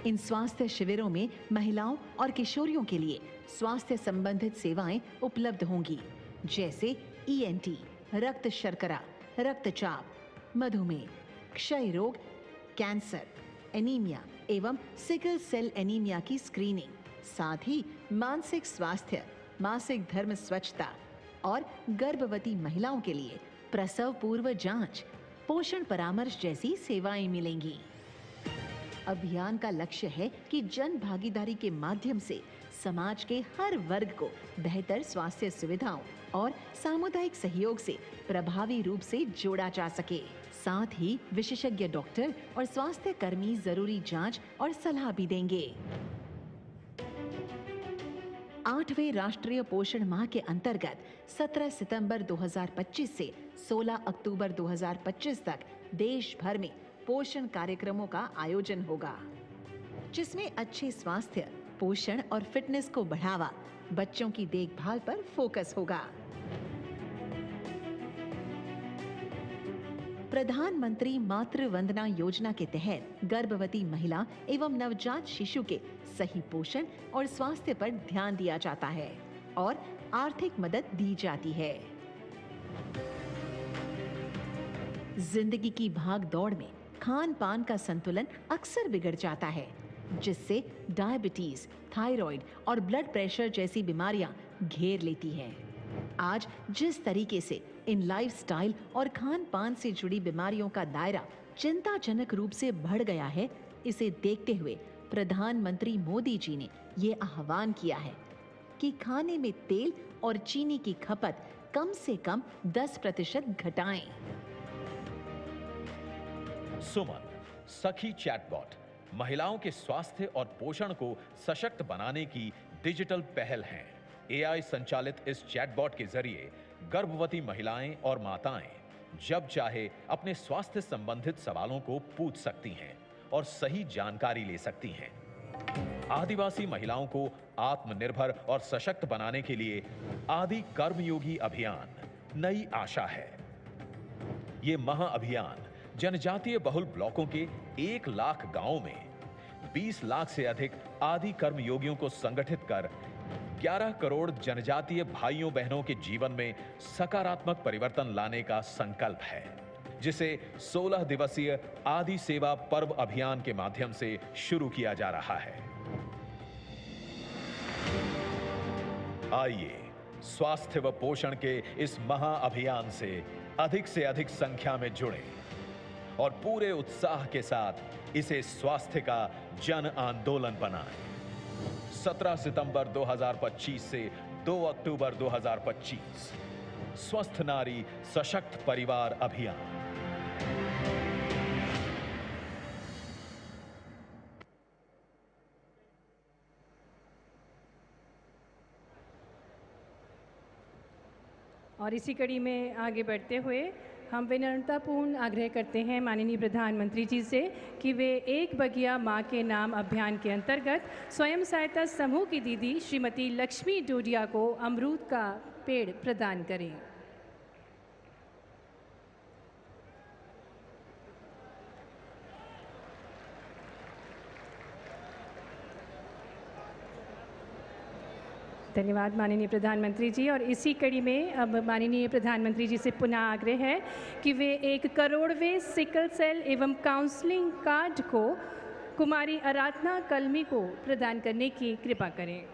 इन स्वास्थ्य शिविरों में महिलाओं और किशोरियों के लिए स्वास्थ्य संबंधित सेवाएं उपलब्ध होंगी, जैसे ENT, रक्त शर्करा, रक्तचाप, मधुमेह, क्षय रोग, कैंसर, एनीमिया एवं सिकल सेल एनीमिया की स्क्रीनिंग, साथ ही मानसिक स्वास्थ्य, मासिक धर्म स्वच्छता और गर्भवती महिलाओं के लिए प्रसव पूर्व जांच, पोषण परामर्श जैसी सेवाएं मिलेंगी। अभियान का लक्ष्य है कि जन भागीदारी के माध्यम से समाज के हर वर्ग को बेहतर स्वास्थ्य सुविधाओं और सामुदायिक सहयोग से प्रभावी रूप से जोड़ा जा सके। साथ ही विशेषज्ञ डॉक्टर और स्वास्थ्य कर्मी जरूरी जांच और सलाह भी देंगे। 8वें राष्ट्रीय पोषण माह के अंतर्गत 17 सितंबर 2025 से 16 अक्टूबर 2025 तक देश भर में पोषण कार्यक्रमों का आयोजन होगा, जिसमें अच्छे स्वास्थ्य, पोषण और फिटनेस को बढ़ावा, बच्चों की देखभाल पर फोकस होगा। प्रधानमंत्री मातृ वंदना योजना के तहत गर्भवती महिला एवं नवजात शिशु के सही पोषण और स्वास्थ्य पर ध्यान दिया जाता है और आर्थिक मदद दी जाती है। जिंदगी की भाग दौड़ में खान पान का संतुलन अक्सर बिगड़ जाता है, जिससे डायबिटीज, थायराइड और ब्लड प्रेशर जैसी बीमारियां घेर लेती हैं। आज जिस तरीके से इन लाइफस्टाइल और खान पान से जुड़ी बीमारियों का दायरा चिंताजनक रूप से बढ़ गया है, इसे देखते हुए प्रधानमंत्री मोदी जी ने ये आह्वान किया है कि खाने में तेल और चीनी की खपत कम से कम 10% घटाएं। सुमन सखी चैटबॉट महिलाओं के स्वास्थ्य और पोषण को सशक्त बनाने की डिजिटल पहल है। एआई संचालित इस चैटबॉट के जरिए गर्भवती महिलाएं और माताएं जब चाहे अपने स्वास्थ्य संबंधित सवालों को पूछ सकती हैं और सही जानकारी ले सकती हैं। आदिवासी महिलाओं को आत्मनिर्भर और सशक्त बनाने के लिए आदि कर्मयोगी अभियान नई आशा है। ये महाअभियान जनजातीय बहुल ब्लॉकों के 1 लाख गांवों में 20 लाख से अधिक आदि कर्मयोगियों को संगठित कर 11 करोड़ जनजातीय भाइयों बहनों के जीवन में सकारात्मक परिवर्तन लाने का संकल्प है, जिसे 16 दिवसीय आदि सेवा पर्व अभियान के माध्यम से शुरू किया जा रहा है। आइए स्वास्थ्य व पोषण के इस महाअभियान से अधिक संख्या में जुड़ें और पूरे उत्साह के साथ इसे स्वास्थ्य का जन आंदोलन बनाएं। 17 सितंबर 2025 से 2 अक्टूबर 2025 स्वस्थ नारी सशक्त परिवार अभियान। और इसी कड़ी में आगे बढ़ते हुए हम विनम्रतापूर्ण आग्रह करते हैं माननीय प्रधानमंत्री जी से कि वे एक बगिया माँ के नाम अभियान के अंतर्गत स्वयं सहायता समूह की दीदी श्रीमती लक्ष्मी डोडिया को अमरूद का पेड़ प्रदान करें। धन्यवाद माननीय प्रधानमंत्री जी। और इसी कड़ी में अब माननीय प्रधानमंत्री जी से पुनः आग्रह है कि वे 1 करोड़वें सिकल सेल एवं काउंसलिंग कार्ड को कुमारी आराधना कलमी को प्रदान करने की कृपा करें।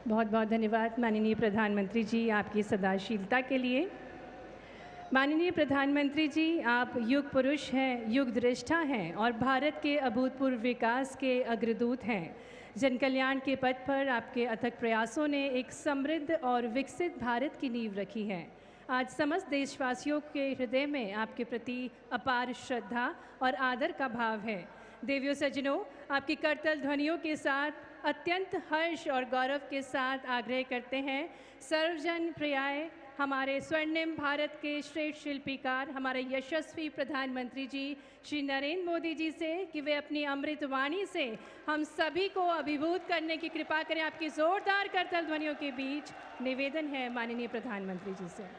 बहुत बहुत धन्यवाद माननीय प्रधानमंत्री जी आपकी सदाशीलता के लिए। माननीय प्रधानमंत्री जी, आप युग पुरुष हैं, युग दृष्टा हैं और भारत के अभूतपूर्व विकास के अग्रदूत हैं। जन कल्याण के पथ पर आपके अथक प्रयासों ने एक समृद्ध और विकसित भारत की नींव रखी है। आज समस्त देशवासियों के हृदय में आपके प्रति अपार श्रद्धा और आदर का भाव है। देवियों सज्जनों, आपकी करतल ध्वनियों के साथ अत्यंत हर्ष और गौरव के साथ आग्रह करते हैं सर्वजन प्रियाय हमारे स्वर्णिम भारत के श्रेष्ठ शिल्पीकार हमारे यशस्वी प्रधानमंत्री जी श्री नरेंद्र मोदी जी से कि वे अपनी अमृत वाणी से हम सभी को अभिभूत करने की कृपा करें। आपकी जोरदार करतल ध्वनियों के बीच निवेदन है माननीय प्रधानमंत्री जी से।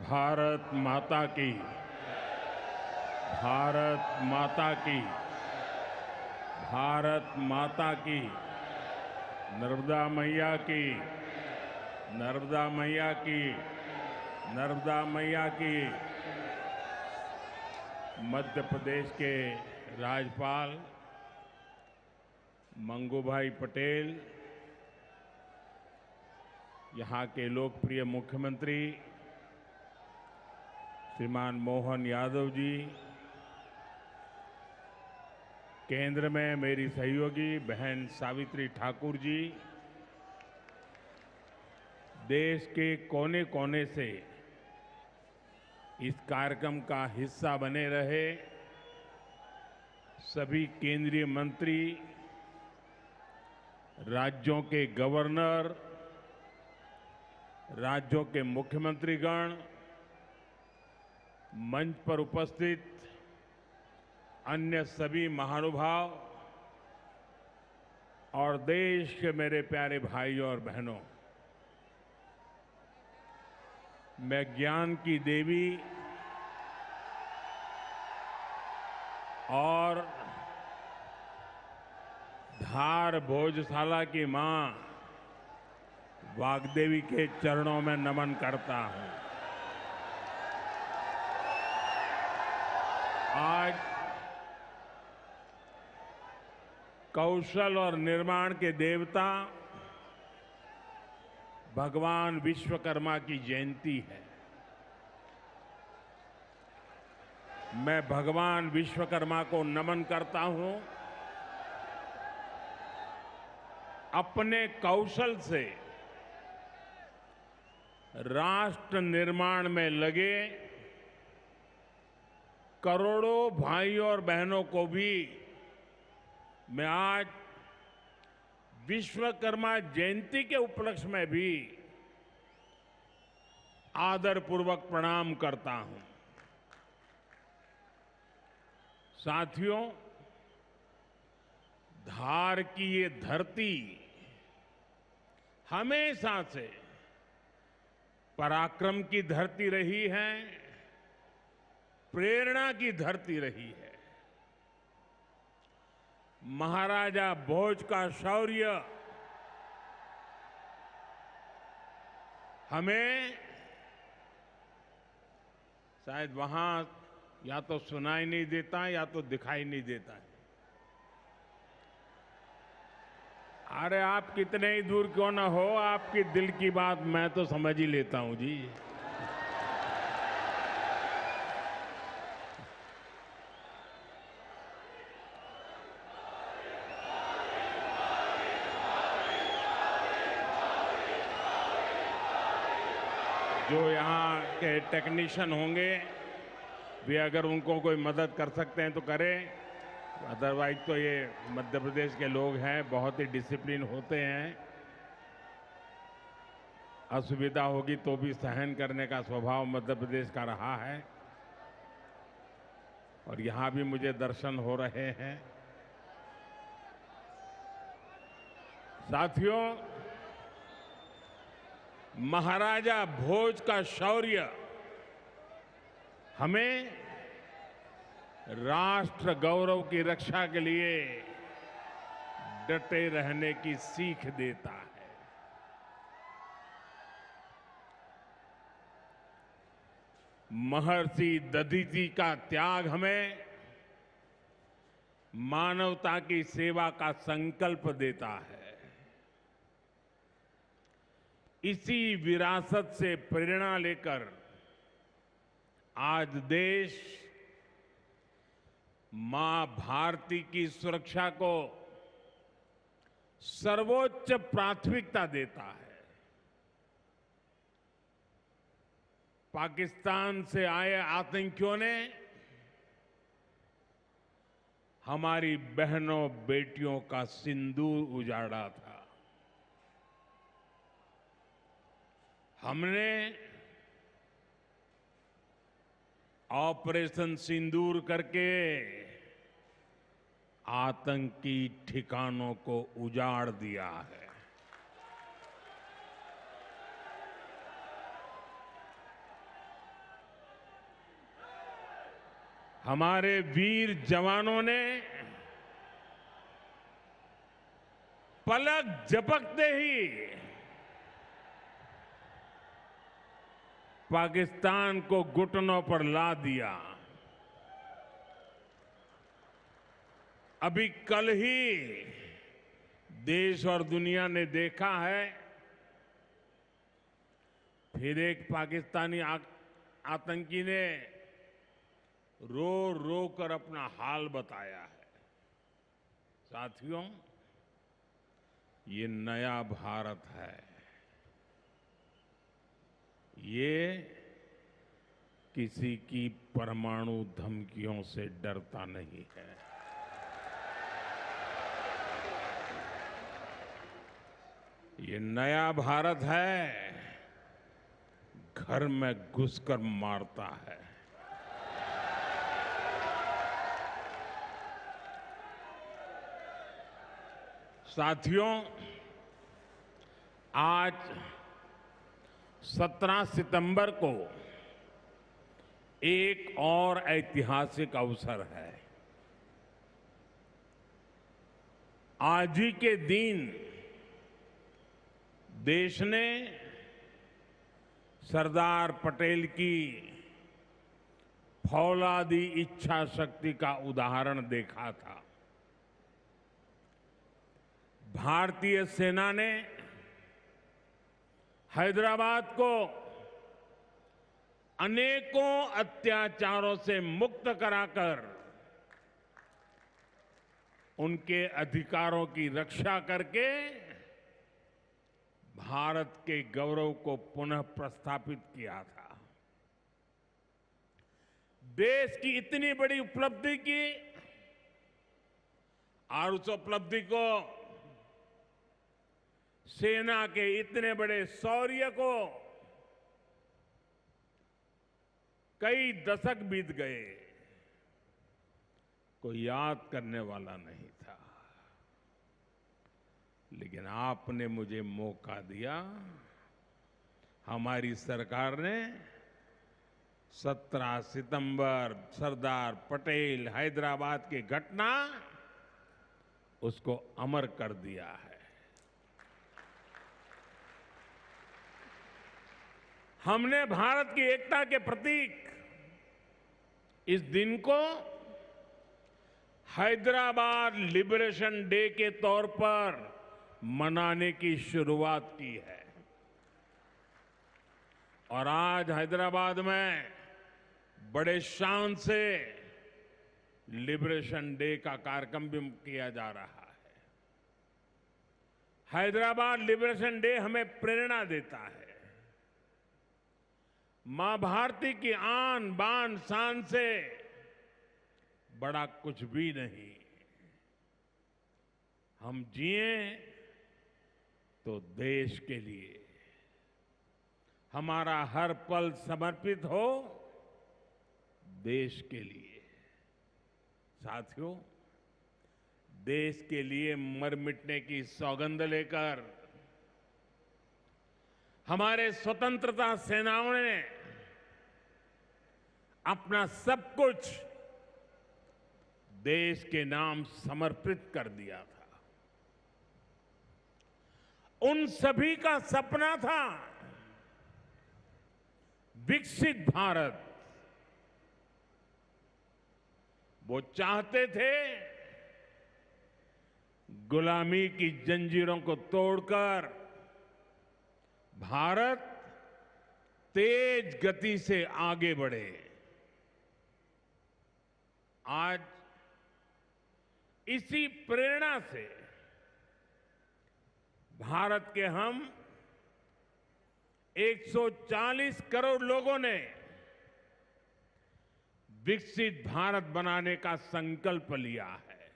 भारत माता की, भारत माता की, भारत माता की, नर्मदा मैया की, नर्मदा मैया की, नर्मदा मैया की। मध्य प्रदेश के राज्यपाल मंगूभाई पटेल, यहाँ के लोकप्रिय मुख्यमंत्री श्रीमान मोहन यादव जी, केंद्र में मेरी सहयोगी बहन सावित्री ठाकुर जी, देश के कोने कोने से इस कार्यक्रम का हिस्सा बने रहे सभी केंद्रीय मंत्री, राज्यों के गवर्नर, राज्यों के मुख्यमंत्रीगण, मंच पर उपस्थित अन्य सभी महानुभाव और देश के मेरे प्यारे भाइयों और बहनों, मैं ज्ञान की देवी और धार भोजशाला की मां वाग्देवी के चरणों में नमन करता हूं। आज कौशल और निर्माण के देवता भगवान विश्वकर्मा की जयंती है। मैं भगवान विश्वकर्मा को नमन करता हूं। अपने कौशल से राष्ट्र निर्माण में लगे करोड़ों भाइयों और बहनों को भी मैं आज विश्वकर्मा जयंती के उपलक्ष्य में भी आदरपूर्वक प्रणाम करता हूं। साथियों, धार की ये धरती हमेशा से पराक्रम की धरती रही है, प्रेरणा की धरती रही है। महाराजा भोज का शौर्य हमें शायद वहां या तो सुनाई नहीं देता या तो दिखाई नहीं देता है। अरे आप कितने ही दूर क्यों ना हो, आपकी दिल की बात मैं तो समझ ही लेता हूं जी। जो यहाँ के टेक्नीशियन होंगे वे अगर उनको कोई मदद कर सकते हैं तो करें, अदरवाइज तो ये मध्य प्रदेश के लोग हैं, बहुत ही डिसिप्लिन होते हैं। असुविधा होगी तो भी सहन करने का स्वभाव मध्य प्रदेश का रहा है और यहाँ भी मुझे दर्शन हो रहे हैं। साथियों, महाराजा भोज का शौर्य हमें राष्ट्र गौरव की रक्षा के लिए डटे रहने की सीख देता है। महर्षि दधीचि का त्याग हमें मानवता की सेवा का संकल्प देता है। इसी विरासत से प्रेरणा लेकर आज देश मां भारती की सुरक्षा को सर्वोच्च प्राथमिकता देता है। पाकिस्तान से आए आतंकियों ने हमारी बहनों बेटियों का सिंदूर उजाड़ा था। हमने ऑपरेशन सिंदूर करके आतंकी ठिकानों को उजाड़ दिया है। हमारे वीर जवानों ने पलक झपकते ही पाकिस्तान को घुटनों पर ला दिया। अभी कल ही देश और दुनिया ने देखा है, फिर एक पाकिस्तानी आतंकी ने रो रो कर अपना हाल बताया है। साथियों, ये नया भारत है। ये किसी की परमाणु धमकियों से डरता नहीं है। ये नया भारत है, घर में घुसकर मारता है। साथियों, आज 17 सितंबर को एक और ऐतिहासिक अवसर है। आज ही के दिन देश ने सरदार पटेल की फौलादी इच्छा शक्ति का उदाहरण देखा था। भारतीय सेना ने हैदराबाद को अनेकों अत्याचारों से मुक्त कराकर उनके अधिकारों की रक्षा करके भारत के गौरव को पुनः प्रस्थापित किया था। देश की इतनी बड़ी उपलब्धि की और उस उपलब्धि को सेना के इतने बड़े शौर्य को कई दशक बीत गए, कोई याद करने वाला नहीं था। लेकिन आपने मुझे मौका दिया, हमारी सरकार ने 17 सितंबर सरदार पटेल हैदराबाद की घटना उसको अमर कर दिया है। हमने भारत की एकता के प्रतीक इस दिन को हैदराबाद लिबरेशन डे के तौर पर मनाने की शुरुआत की है। और आज हैदराबाद में बड़े शान से लिबरेशन डे का कार्यक्रम भी किया जा रहा है। हैदराबाद लिबरेशन डे हमें प्रेरणा देता है। मां भारती की आन बान शान से बड़ा कुछ भी नहीं। हम जिए तो देश के लिए, हमारा हर पल समर्पित हो देश के लिए। साथियों, देश के लिए मर मिटने की सौगंध लेकर हमारे स्वतंत्रता सेनाओं ने अपना सब कुछ देश के नाम समर्पित कर दिया था। उन सभी का सपना था विकसित भारत। वो चाहते थे गुलामी की जंजीरों को तोड़कर भारत तेज गति से आगे बढ़े। आज इसी प्रेरणा से भारत के हम 140 करोड़ लोगों ने विकसित भारत बनाने का संकल्प लिया है।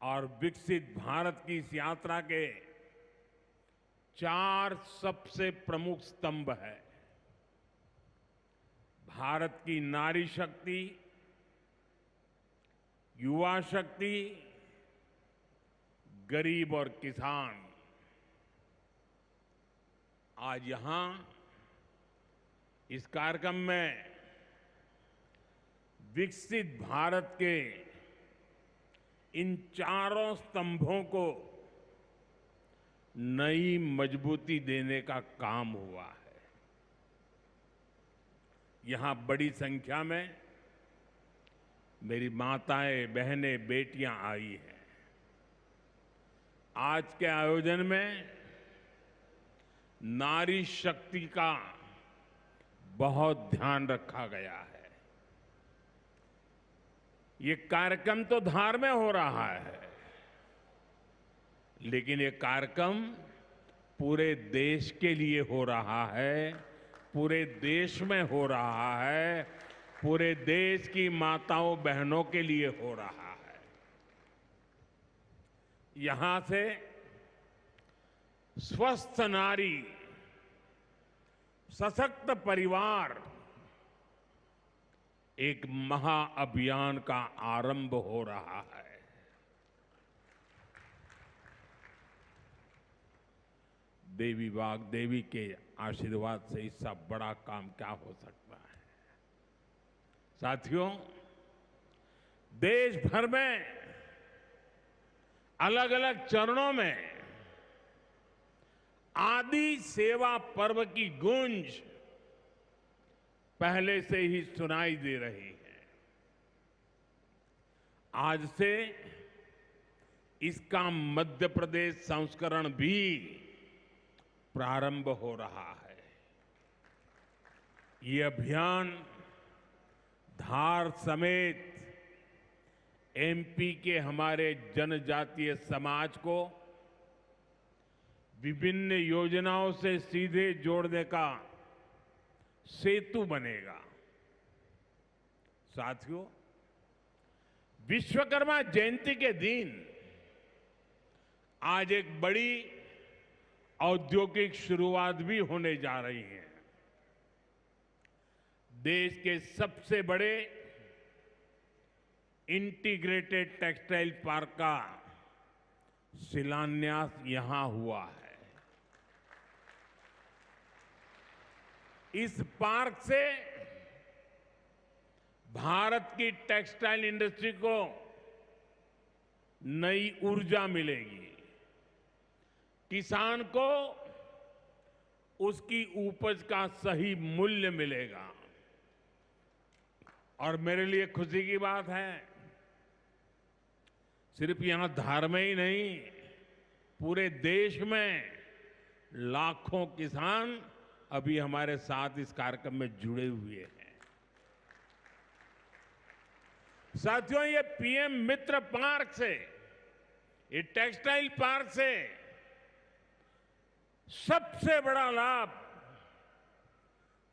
और विकसित भारत की इस यात्रा के 4 सबसे प्रमुख स्तंभ है। भारत की नारी शक्ति, युवा शक्ति, गरीब और किसान। आज यहां इस कार्यक्रम में विकसित भारत के इन चारों स्तंभों को नई मजबूती देने का काम हुआ है। यहां बड़ी संख्या में मेरी माताएं, बहनें, बेटियां आई हैं। आज के आयोजन में नारी शक्ति का बहुत ध्यान रखा गया है। ये कार्यक्रम तो धार में हो रहा है, लेकिन ये कार्यक्रम पूरे देश के लिए हो रहा है, पूरे देश में हो रहा है, पूरे देश की माताओं बहनों के लिए हो रहा है। यहां से स्वस्थ नारी, सशक्त परिवार एक महाअभियान का आरंभ हो रहा है। देवी वाग्देवी के आशीर्वाद से इससे बड़ा काम क्या हो सकता है। साथियों, देश भर में अलग अलग चरणों में आदि सेवा पर्व की गूंज पहले से ही सुनाई दे रही है। आज से इसका मध्य प्रदेश संस्करण भी प्रारंभ हो रहा है। ये अभियान धार समेत एमपी के हमारे जनजातीय समाज को विभिन्न योजनाओं से सीधे जोड़ने का सेतु बनेगा। साथियों, विश्वकर्मा जयंती के दिन आज एक बड़ी औद्योगिक शुरुआत भी होने जा रही है। देश के सबसे बड़े इंटीग्रेटेड टेक्सटाइल पार्क का शिलान्यास यहां हुआ है। इस पार्क से भारत की टेक्सटाइल इंडस्ट्री को नई ऊर्जा मिलेगी, किसान को उसकी उपज का सही मूल्य मिलेगा। और मेरे लिए खुशी की बात है, सिर्फ यहां धार में ही नहीं, पूरे देश में लाखों किसान अभी हमारे साथ इस कार्यक्रम में जुड़े हुए हैं। साथियों, ये पीएम मित्र पार्क से, ये टेक्सटाइल पार्क से सबसे बड़ा लाभ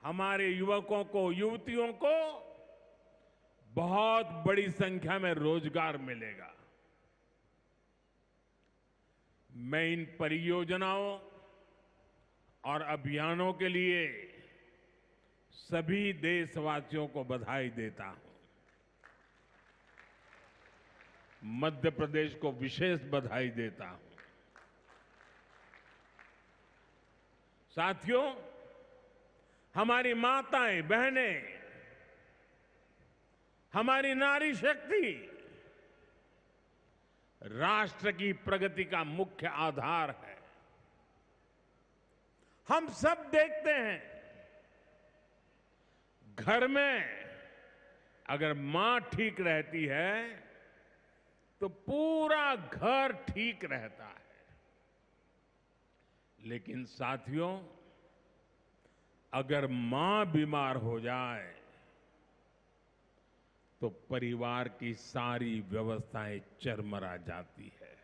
हमारे युवकों को, युवतियों को बहुत बड़ी संख्या में रोजगार मिलेगा। मैं इन परियोजनाओं और अभियानों के लिए सभी देशवासियों को बधाई देता हूं। मध्य प्रदेश को विशेष बधाई देता हूं। साथियों, हमारी माताएं, बहनें, हमारी नारी शक्ति राष्ट्र की प्रगति का मुख्य आधार है। हम सब देखते हैं, घर में अगर मां ठीक रहती है तो पूरा घर ठीक रहता है। लेकिन साथियों, अगर मां बीमार हो जाए तो परिवार की सारी व्यवस्थाएं चरमरा जाती है।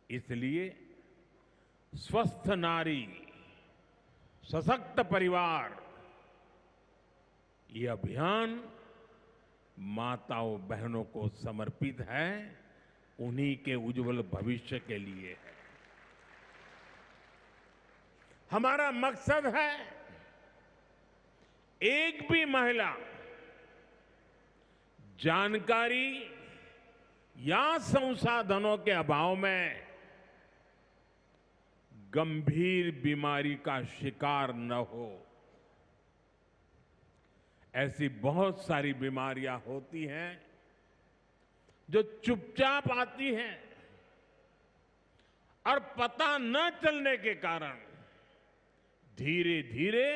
इसलिए स्वस्थ नारी, सशक्त परिवार, ये अभियान माताओं बहनों को समर्पित है, उन्हीं के उज्जवल भविष्य के लिए है। हमारा मकसद है एक भी महिला जानकारी या संसाधनों के अभाव में गंभीर बीमारी का शिकार न हो। ऐसी बहुत सारी बीमारियां होती हैं जो चुपचाप आती हैं और पता न चलने के कारण धीरे धीरे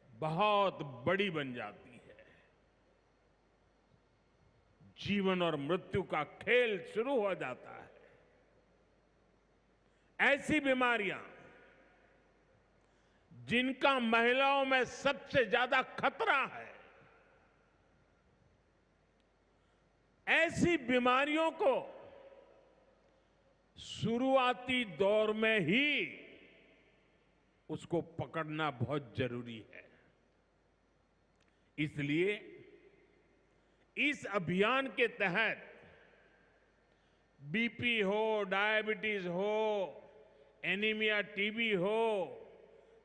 बहुत बड़ी बन जाती है। जीवन और मृत्यु का खेल शुरू हो जाता है। ऐसी बीमारियां जिनका महिलाओं में सबसे ज्यादा खतरा है, ऐसी बीमारियों को शुरुआती दौर में ही उसको पकड़ना बहुत जरूरी है। इसलिए इस अभियान के तहत बीपी हो, डायबिटीज हो, एनीमिया, टीबी हो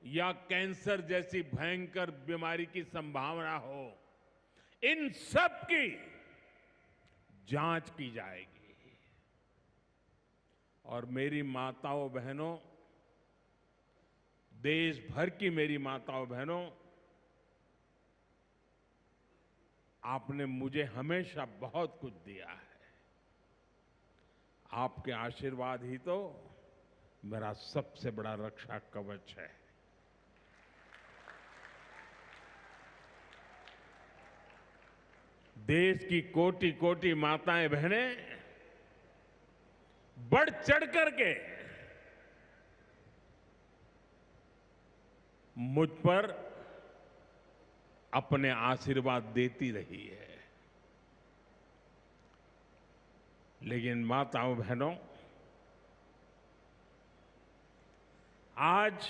या कैंसर जैसी भयंकर बीमारी की संभावना हो, इन सब की जांच की जाएगी। और मेरी माताओं बहनों, देश भर की मेरी माताओं बहनों, आपने मुझे हमेशा बहुत कुछ दिया है। आपके आशीर्वाद ही तो मेरा सबसे बड़ा रक्षा कवच है। देश की कोटि कोटि माताएं बहनें बढ़ चढ़ करके मुझ पर अपने आशीर्वाद देती रही है। लेकिन माताओं बहनों, आज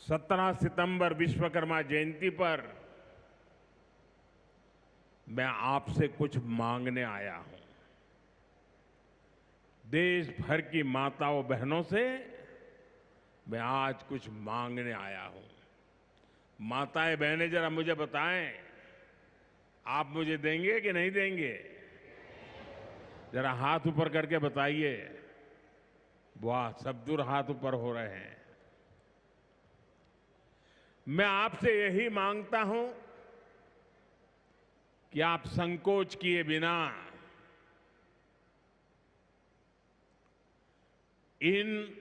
17 सितंबर विश्वकर्मा जयंती पर मैं आपसे कुछ मांगने आया हूं। देश भर की माताओं बहनों से मैं आज कुछ मांगने आया हूं। माताएं बहनें जरा मुझे बताएं, आप मुझे देंगे कि नहीं देंगे? जरा हाथ ऊपर करके बताइए। वाह, सब दूर हाथ ऊपर हो रहे हैं। मैं आपसे यही मांगता हूं कि आप संकोच किए बिना इन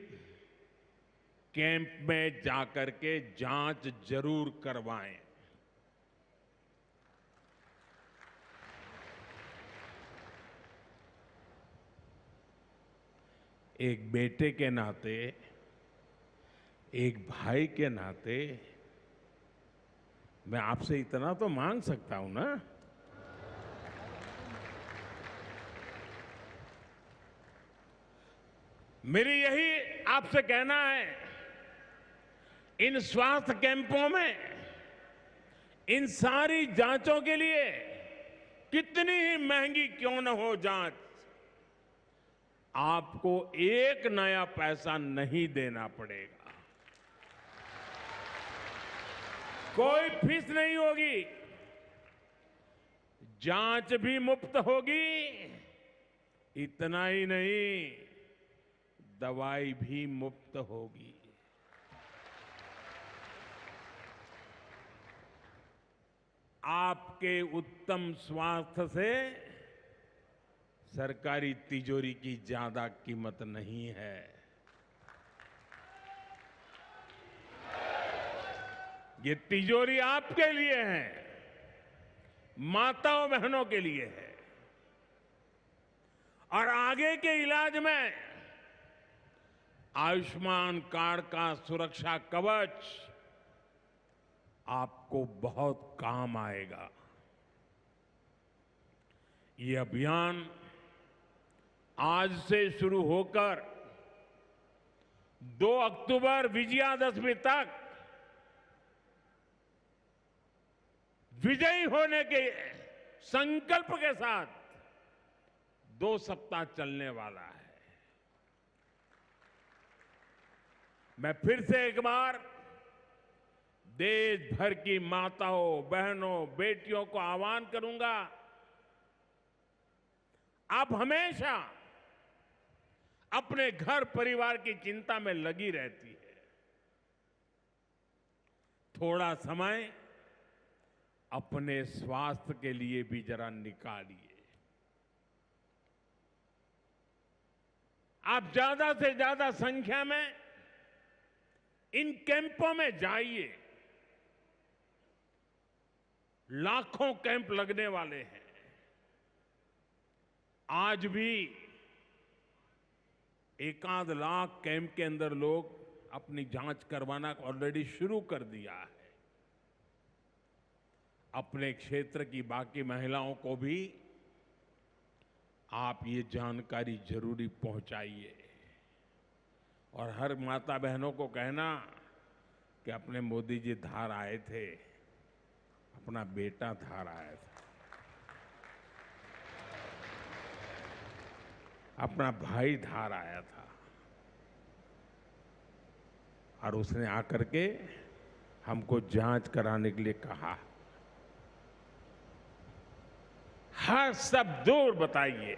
कैंप में जाकर के जांच जरूर करवाएं। एक बेटे के नाते, एक भाई के नाते मैं आपसे इतना तो मांग सकता हूं ना। मेरी यही आपसे कहना है, इन स्वास्थ्य कैंपों में इन सारी जांचों के लिए कितनी ही महंगी क्यों न हो जांच, आपको एक नया पैसा नहीं देना पड़ेगा। कोई फीस नहीं होगी, जांच भी मुफ्त होगी। इतना ही नहीं, दवाई भी मुफ्त होगी। आपके उत्तम स्वास्थ्य से सरकारी तिजोरी की ज्यादा कीमत नहीं है। ये तिजोरी आपके लिए है, माताओं बहनों के लिए है। और आगे के इलाज में आयुष्मान कार्ड का सुरक्षा कवच आपको बहुत काम आएगा। ये अभियान आज से शुरू होकर 2 अक्टूबर विजयादशमी तक विजयी होने के संकल्प के साथ 2 सप्ताह चलने वाला है। मैं फिर से एक बार देश भर की माताओं, बहनों, बेटियों को आह्वान करूंगा, आप हमेशा अपने घर परिवार की चिंता में लगी रहती है। थोड़ा समय अपने स्वास्थ्य के लिए भी जरा निकालिए। आप ज्यादा से ज्यादा संख्या में इन कैंपों में जाइए। लाखों कैंप लगने वाले हैं। आज भी 1 लाख कैंप के अंदर लोग अपनी जांच करवाना ऑलरेडी शुरू कर दिया है। अपने क्षेत्र की बाकी महिलाओं को भी आप ये जानकारी जरूरी पहुंचाइए। और हर माता बहनों को कहना कि अपने मोदी जी धार आए थे, अपना बेटा धार आया था, अपना भाई धार आया था, और उसने आकर के हमको जांच कराने के लिए कहा। हर सब दूर बताइए,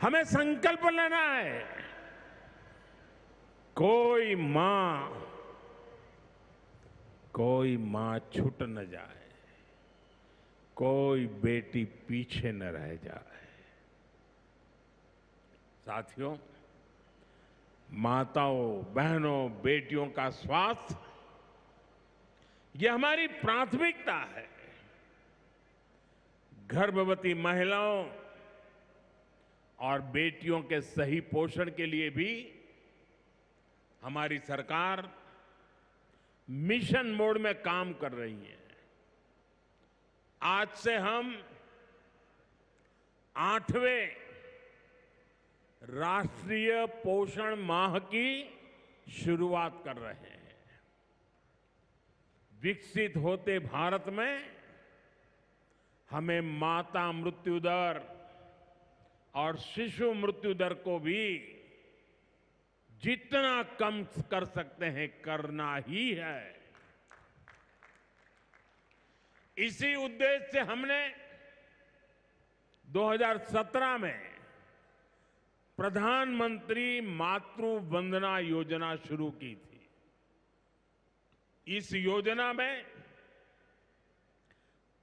हमें संकल्प लेना है। कोई मां छूट न जाए, कोई बेटी पीछे न रह जाए। साथियों, माताओं, बहनों, बेटियों का स्वास्थ्य ये हमारी प्राथमिकता है। गर्भवती महिलाओं और बेटियों के सही पोषण के लिए भी हमारी सरकार मिशन मोड में काम कर रही हैं। आज से हम 8वें राष्ट्रीय पोषण माह की शुरुआत कर रहे हैं। विकसित होते भारत में हमें माता मृत्यु दर और शिशु मृत्यु दर को भी जितना कम कर सकते हैं करना ही है। इसी उद्देश्य से हमने 2017 में प्रधानमंत्री मातृ वंदना योजना शुरू की थी। इस योजना में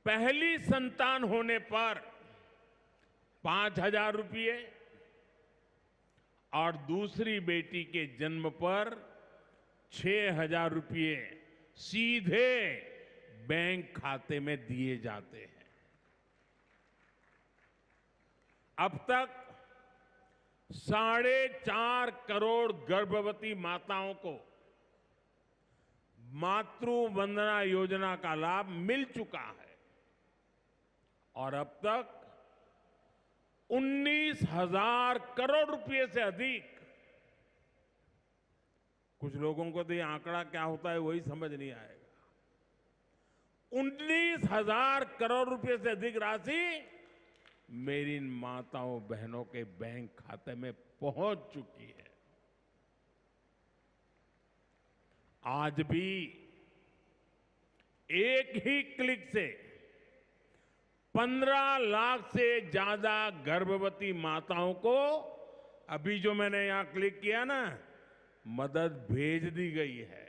पहली संतान होने पर 5,000 रुपये और दूसरी बेटी के जन्म पर 6,000 रुपये सीधे बैंक खाते में दिए जाते हैं। अब तक 4.5 करोड़ गर्भवती माताओं को मातृ वंदना योजना का लाभ मिल चुका है और अब तक 19,000 करोड़ रुपए से अधिक, कुछ लोगों को तो ये आंकड़ा क्या होता है वही समझ नहीं आएगा, 19,000 करोड़ रुपए से अधिक राशि मेरी इन माताओं बहनों के बैंक खाते में पहुंच चुकी है। आज भी एक ही क्लिक से 15 लाख से ज्यादा गर्भवती माताओं को, अभी जो मैंने यहां क्लिक किया ना, मदद भेज दी गई है।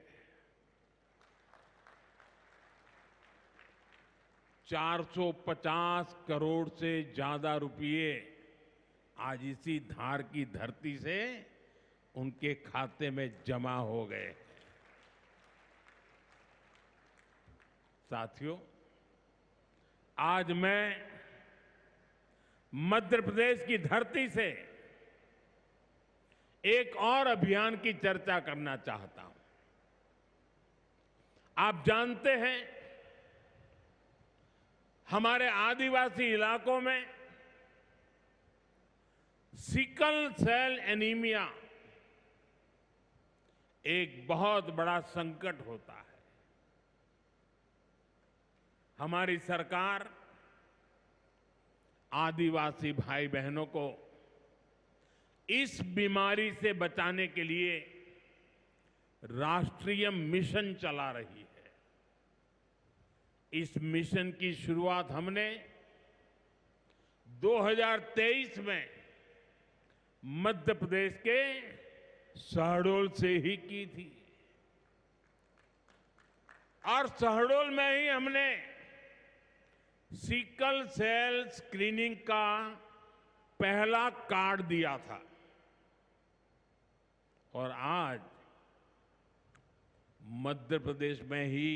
450 करोड़ से ज्यादा रुपये आज इसी धार की धरती से उनके खाते में जमा हो गए। साथियों, आज मैं मध्य प्रदेश की धरती से एक और अभियान की चर्चा करना चाहता हूं। आप जानते हैं, हमारे आदिवासी इलाकों में सिकल सेल एनीमिया एक बहुत बड़ा संकट होता है। हमारी सरकार आदिवासी भाई बहनों को इस बीमारी से बचाने के लिए राष्ट्रीय मिशन चला रही है। इस मिशन की शुरुआत हमने 2023 में मध्य प्रदेश के शहडोल से ही की थी और शहडोल में ही हमने सिकल सेल स्क्रीनिंग का पहला कार्ड दिया था और आज मध्य प्रदेश में ही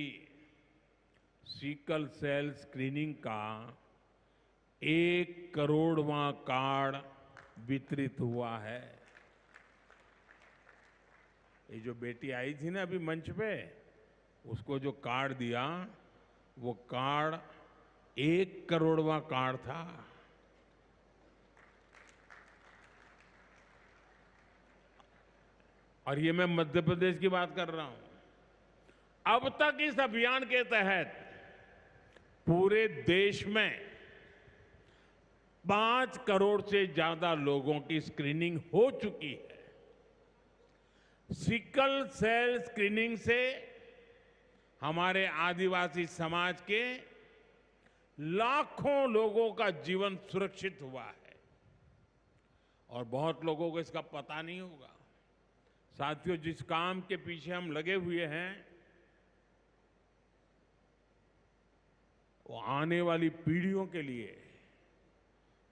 सिकल सेल स्क्रीनिंग का 1 करोड़वां कार्ड वितरित हुआ है। ये जो बेटी आई थी ना अभी मंच पे, उसको जो कार्ड दिया वो कार्ड 1 करोड़वां कार्ड था। और ये मैं मध्य प्रदेश की बात कर रहा हूं। अब तक इस अभियान के तहत पूरे देश में 5 करोड़ से ज्यादा लोगों की स्क्रीनिंग हो चुकी है। सिकल सेल स्क्रीनिंग से हमारे आदिवासी समाज के लाखों लोगों का जीवन सुरक्षित हुआ है और बहुत लोगों को इसका पता नहीं होगा। साथियों, जिस काम के पीछे हम लगे हुए हैं वो आने वाली पीढ़ियों के लिए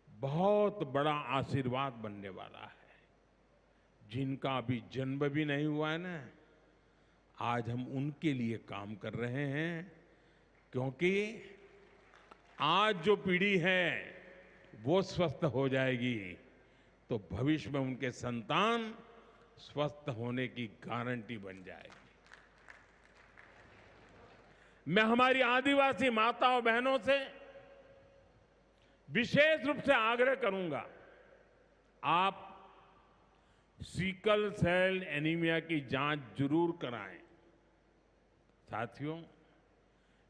बहुत बड़ा आशीर्वाद बनने वाला है। जिनका अभी जन्म भी नहीं हुआ है ना, आज हम उनके लिए काम कर रहे हैं, क्योंकि आज जो पीढ़ी है वो स्वस्थ हो जाएगी तो भविष्य में उनके संतान स्वस्थ होने की गारंटी बन जाएगी। मैं हमारी आदिवासी माताओं बहनों से विशेष रूप से आग्रह करूंगा, आप सिकल सेल एनीमिया की जांच जरूर कराएं। साथियों,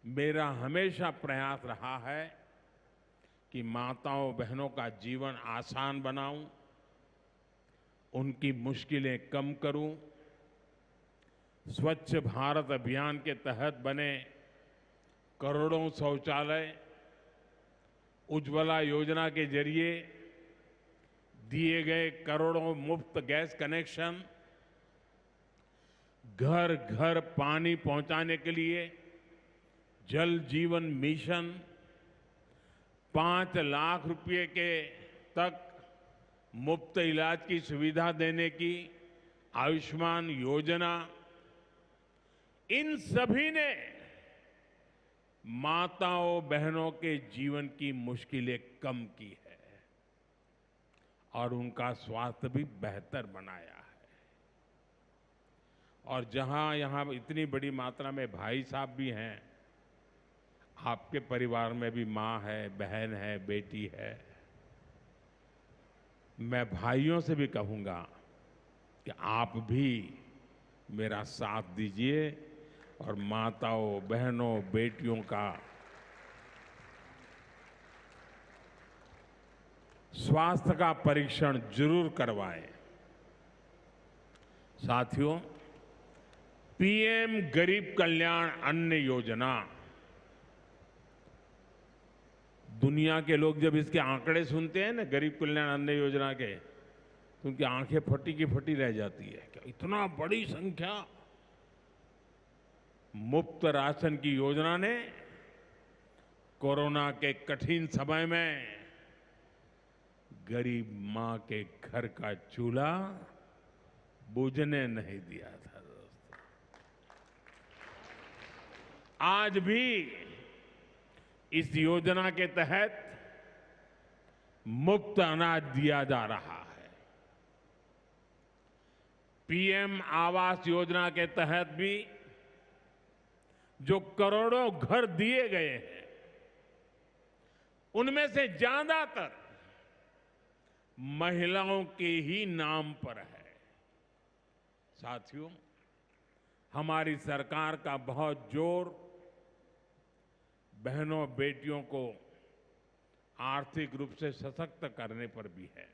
मेरा हमेशा प्रयास रहा है कि माताओं बहनों का जीवन आसान बनाऊं, उनकी मुश्किलें कम करूं। स्वच्छ भारत अभियान के तहत बने करोड़ों शौचालय, उज्ज्वला योजना के जरिए दिए गए करोड़ों मुफ्त गैस कनेक्शन, घर घर पानी पहुंचाने के लिए जल जीवन मिशन, 5 लाख रुपए के तक मुफ्त इलाज की सुविधा देने की आयुष्मान योजना, इन सभी ने माताओं बहनों के जीवन की मुश्किलें कम की है और उनका स्वास्थ्य भी बेहतर बनाया है। और जहां यहां इतनी बड़ी मात्रा में भाई साहब भी हैं, आपके परिवार में भी मां है, बहन है, बेटी है, मैं भाइयों से भी कहूंगा कि आप भी मेरा साथ दीजिए और माताओं बहनों बेटियों का स्वास्थ्य का परीक्षण जरूर करवाएं। साथियों, पीएम गरीब कल्याण अन्न योजना, दुनिया के लोग जब इसके आंकड़े सुनते हैं ना, गरीब कल्याण अन्न योजना के, तो उनकी आंखें फटी की फटी रह जाती है। क्या इतना बड़ी संख्या! मुफ्त राशन की योजना ने कोरोना के कठिन समय में गरीब मां के घर का चूल्हा बुझने नहीं दिया था। दोस्तों, आज भी इस योजना के तहत मुफ्त अनाज दिया जा रहा है। पीएम आवास योजना के तहत भी जो करोड़ों घर दिए गए हैं, उनमें से ज्यादातर महिलाओं के ही नाम पर है। साथियों, हमारी सरकार का बहुत जोर बहनों बेटियों को आर्थिक रूप से सशक्त करने पर भी है।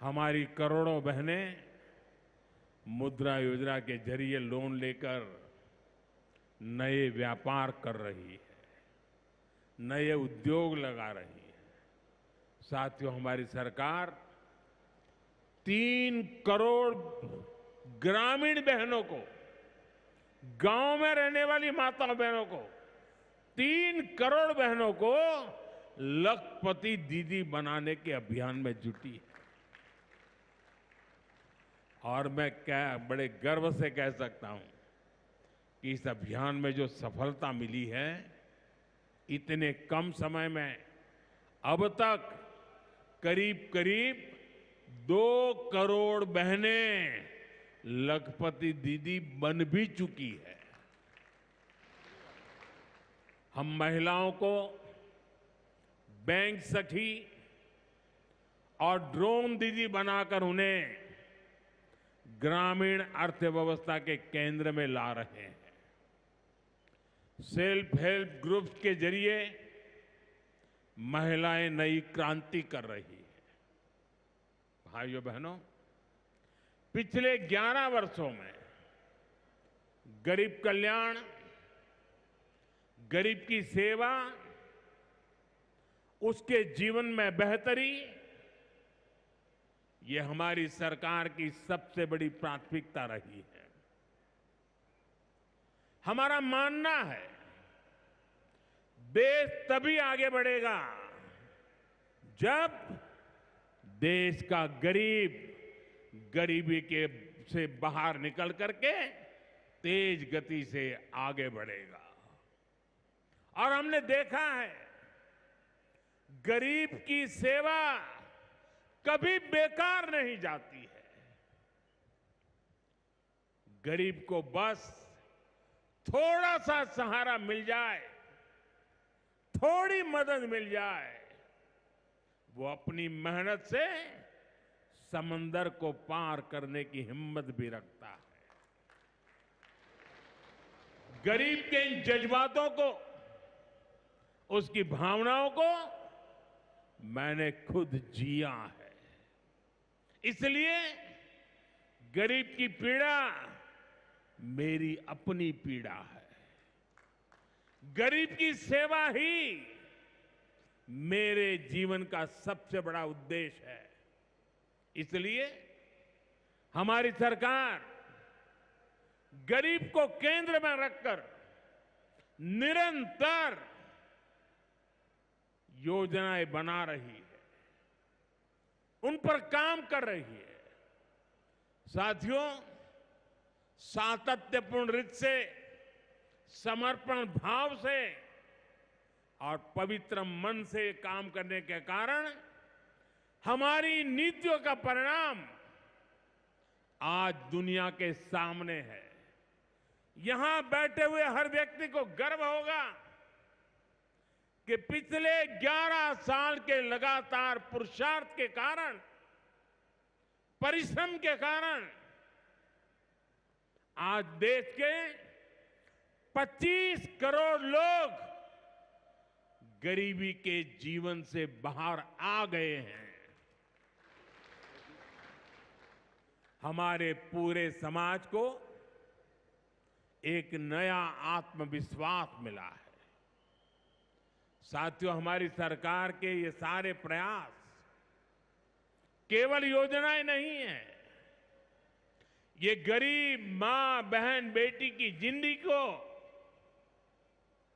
हमारी करोड़ों बहनें मुद्रा योजना के जरिए लोन लेकर नए व्यापार कर रही है, नए उद्योग लगा रही है। साथियों, हमारी सरकार 3 करोड़ ग्रामीण बहनों को, गांव में रहने वाली माताओं बहनों को, 3 करोड़ बहनों को लखपति दीदी बनाने के अभियान में जुटी है। और मैं बड़े गर्व से कह सकता हूं कि इस अभियान में जो सफलता मिली है, इतने कम समय में अब तक करीब करीब 2 करोड़ बहनें लखपति दीदी बन भी चुकी है। हम महिलाओं को बैंक सखी और ड्रोन दीदी बनाकर उन्हें ग्रामीण अर्थव्यवस्था के केंद्र में ला रहे हैं। सेल्फ हेल्प ग्रुप्स के जरिए महिलाएं नई क्रांति कर रही है। भाइयों बहनों, पिछले 11 वर्षों में गरीब कल्याण, गरीब की सेवा, उसके जीवन में बेहतरी, ये हमारी सरकार की सबसे बड़ी प्राथमिकता रही है। हमारा मानना है, देश तभी आगे बढ़ेगा जब देश का गरीब गरीबी के से बाहर निकल करके तेज गति से आगे बढ़ेगा। और हमने देखा है, गरीब की सेवा कभी बेकार नहीं जाती है। गरीब को बस थोड़ा सा सहारा मिल जाए, थोड़ी मदद मिल जाए, वो अपनी मेहनत से समंदर को पार करने की हिम्मत भी रखता है। गरीब के इन जज्बातों को, उसकी भावनाओं को मैंने खुद जिया है। इसलिए गरीब की पीड़ा मेरी अपनी पीड़ा है। गरीब की सेवा ही मेरे जीवन का सबसे बड़ा उद्देश्य है। इसलिए हमारी सरकार गरीब को केंद्र में रखकर निरंतर योजनाएं बना रही है, उन पर काम कर रही है। साथियों, सातत्यपूर्ण रीत से, समर्पण भाव से और पवित्र मन से काम करने के कारण हमारी नीतियों का परिणाम आज दुनिया के सामने है। यहां बैठे हुए हर व्यक्ति को गर्व होगा कि पिछले 11 साल के लगातार पुरुषार्थ के कारण, परिश्रम के कारण आज देश के 25 करोड़ लोग गरीबी के जीवन से बाहर आ गए हैं। हमारे पूरे समाज को एक नया आत्मविश्वास मिला है। साथियों, हमारी सरकार के ये सारे प्रयास केवल योजनाएं नहीं है, ये गरीब मां, बहन, बेटी की जिंदगी को,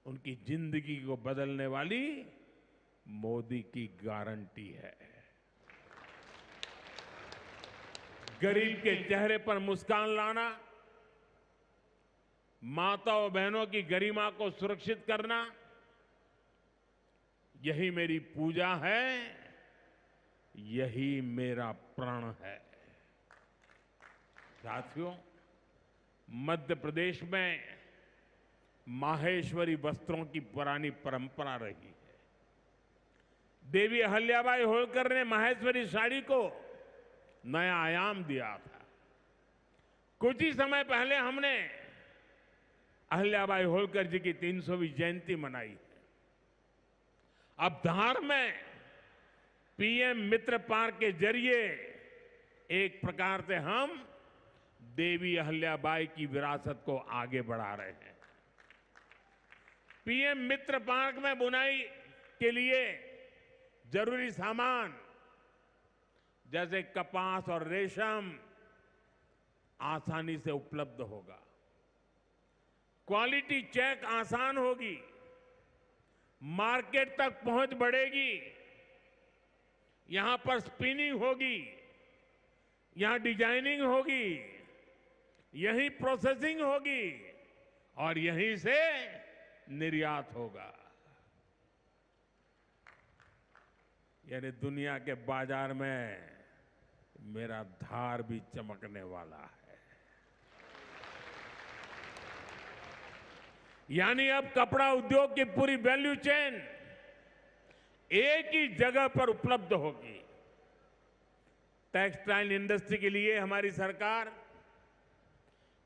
उनकी जिंदगी को बदलने वाली मोदी की गारंटी है। गरीब के चेहरे पर मुस्कान लाना, माताओं बहनों की गरिमा को सुरक्षित करना, यही मेरी पूजा है, यही मेरा प्रण है। साथियों, मध्य प्रदेश में माहेश्वरी वस्त्रों की पुरानी परंपरा रही है। देवी अहिल्याबाई होलकर ने माहेश्वरी साड़ी को नया आयाम दिया था। कुछ ही समय पहले हमने अहिल्याबाई होलकर जी की 300वीं जयंती मनाई है। अब धार में पीएम मित्र पार्क के जरिए एक प्रकार से हम देवी अहिल्याबाई की विरासत को आगे बढ़ा रहे हैं। पीएम मित्र पार्क में बुनाई के लिए जरूरी सामान जैसे कपास और रेशम आसानी से उपलब्ध होगा। क्वालिटी चेक आसान होगी, मार्केट तक पहुंच बढ़ेगी। यहां पर स्पिनिंग होगी, यहां डिजाइनिंग होगी, यहीं प्रोसेसिंग होगी और यहीं से निर्यात होगा। यानी दुनिया के बाजार में मेरा धार भी चमकने वाला है। यानी अब कपड़ा उद्योग की पूरी वैल्यू चेन एक ही जगह पर उपलब्ध होगी। टेक्सटाइल इंडस्ट्री के लिए हमारी सरकार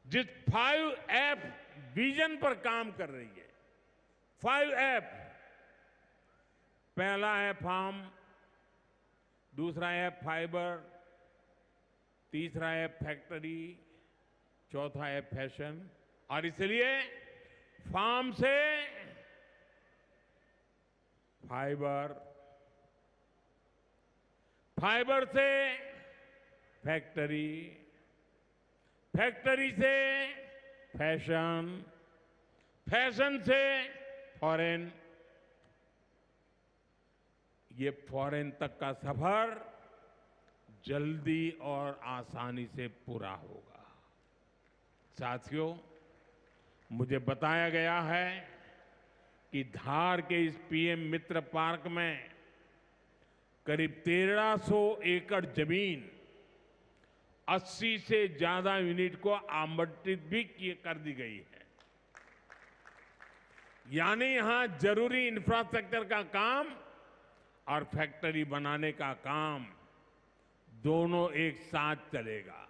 जिस 5F विजन पर काम कर रही है, 5F, पहला है फार्म, दूसरा है फाइबर, तीसरा है फैक्ट्री, चौथा है फैशन। और इसलिए फार्म से फाइबर, फाइबर से फैक्ट्री, फैक्ट्री से फैशन, फैशन से फॉरेन, ये फॉरेन तक का सफर जल्दी और आसानी से पूरा होगा। साथियों, मुझे बताया गया है कि धार के इस पीएम मित्र पार्क में करीब 1300 एकड़ जमीन 80 से ज्यादा यूनिट को आवंटित भी कर दी गई है। यानी यहां जरूरी इंफ्रास्ट्रक्चर का काम और फैक्ट्री बनाने का काम दोनों एक साथ चलेगा।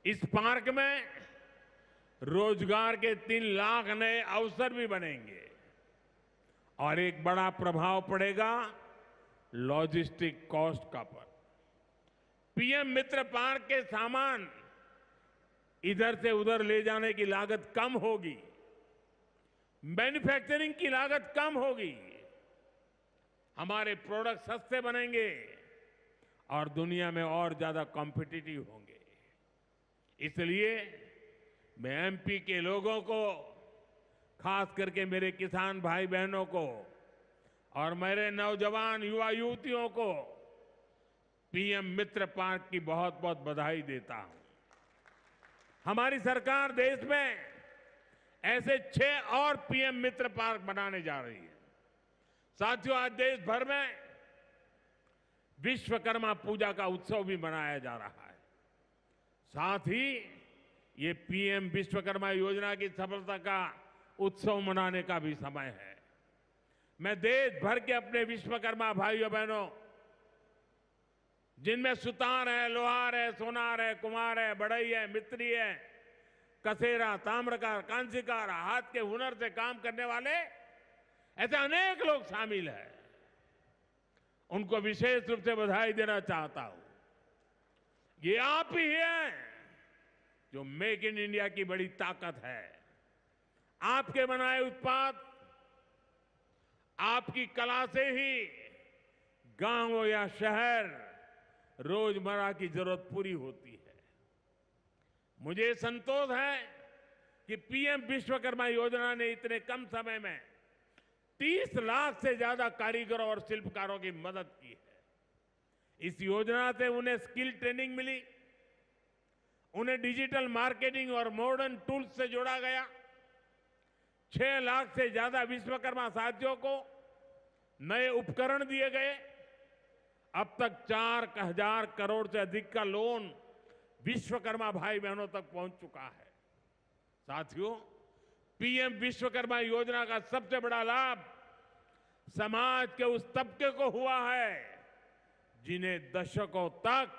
इस पार्क में रोजगार के 3 लाख नए अवसर भी बनेंगे और एक बड़ा प्रभाव पड़ेगा लॉजिस्टिक कॉस्ट का पर। पीएम मित्र पार्क के सामान इधर से उधर ले जाने की लागत कम होगी, मैन्युफैक्चरिंग की लागत कम होगी, हमारे प्रोडक्ट सस्ते बनेंगे और दुनिया में और ज्यादा कॉम्पिटिटिव होंगे। इसलिए मैं एमपी के लोगों को, खास करके मेरे किसान भाई बहनों को और मेरे नौजवान युवा युवतियों को पीएम मित्र पार्क की बहुत बहुत बधाई देता हूं। हमारी सरकार देश में ऐसे 6 और पीएम मित्र पार्क बनाने जा रही है। साथियों, आज देश भर में विश्वकर्मा पूजा का उत्सव भी मनाया जा रहा है। साथ ही ये पीएम विश्वकर्मा योजना की सफलता का उत्सव मनाने का भी समय है। मैं देश भर के अपने विश्वकर्मा भाइयों बहनों, जिनमें सुतार है, लोहार है, सोनार है, कुम्हार है, बढ़ई है, मिस्त्री है, कसेरा, ताम्रकार, कांसीकार, हाथ के हुनर से काम करने वाले ऐसे अनेक लोग शामिल हैं, उनको विशेष रूप से बधाई देना चाहता हूं। ये आप ही हैं जो मेक इन इंडिया की बड़ी ताकत है। आपके बनाए उत्पाद, आपकी कला से ही गांव या शहर रोजमर्रा की जरूरत पूरी होती है। मुझे संतोष है कि पीएम विश्वकर्मा योजना ने इतने कम समय में 30 लाख से ज्यादा कारीगरों और शिल्पकारों की मदद की है। इस योजना से उन्हें स्किल ट्रेनिंग मिली, उन्हें डिजिटल मार्केटिंग और मॉडर्न टूल्स से जोड़ा गया। 6 लाख से ज्यादा विश्वकर्मा साथियों को नए उपकरण दिए गए। अब तक 4,000 करोड़ से अधिक का लोन विश्वकर्मा भाई बहनों तक पहुंच चुका है। साथियों, पीएम विश्वकर्मा योजना का सबसे बड़ा लाभ समाज के उस तबके को हुआ है जिन्हें दशकों तक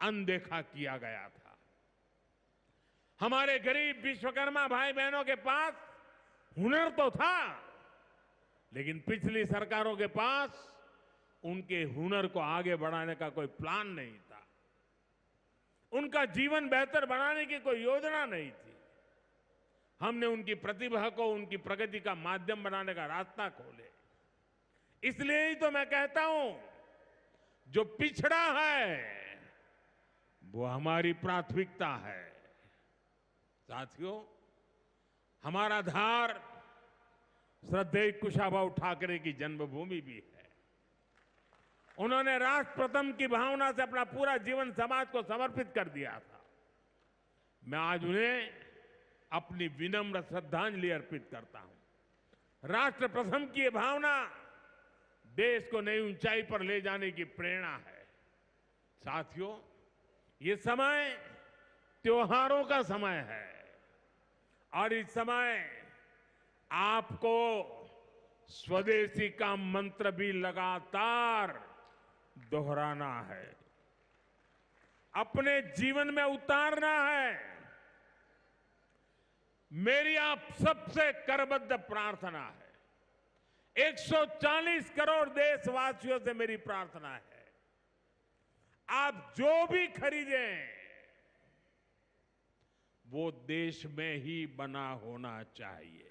अनदेखा किया गया था। हमारे गरीब विश्वकर्मा भाई बहनों के पास हुनर तो था, लेकिन पिछली सरकारों के पास उनके हुनर को आगे बढ़ाने का कोई प्लान नहीं था। उनका जीवन बेहतर बनाने की कोई योजना नहीं थी। हमने उनकी प्रतिभा को उनकी प्रगति का माध्यम बनाने का रास्ता खोले। इसलिए ही तो मैं कहता हूं, जो पिछड़ा है वो हमारी प्राथमिकता है। साथियों, हमारा धार श्रद्धेय कुशाभाऊ ठाकरे की जन्मभूमि भी है। उन्होंने राष्ट्र प्रथम की भावना से अपना पूरा जीवन समाज को समर्पित कर दिया था। मैं आज उन्हें अपनी विनम्र श्रद्धांजलि अर्पित करता हूं। राष्ट्र प्रथम की ये भावना देश को नई ऊंचाई पर ले जाने की प्रेरणा है। साथियों, ये समय त्योहारों का समय है और इस समय आपको स्वदेशी का मंत्र भी लगातार दोहराना है, अपने जीवन में उतारना है। मेरी आप सबसे करबद्ध प्रार्थना है, 140 करोड़ देशवासियों से मेरी प्रार्थना है, आप जो भी खरीदें वो देश में ही बना होना चाहिए।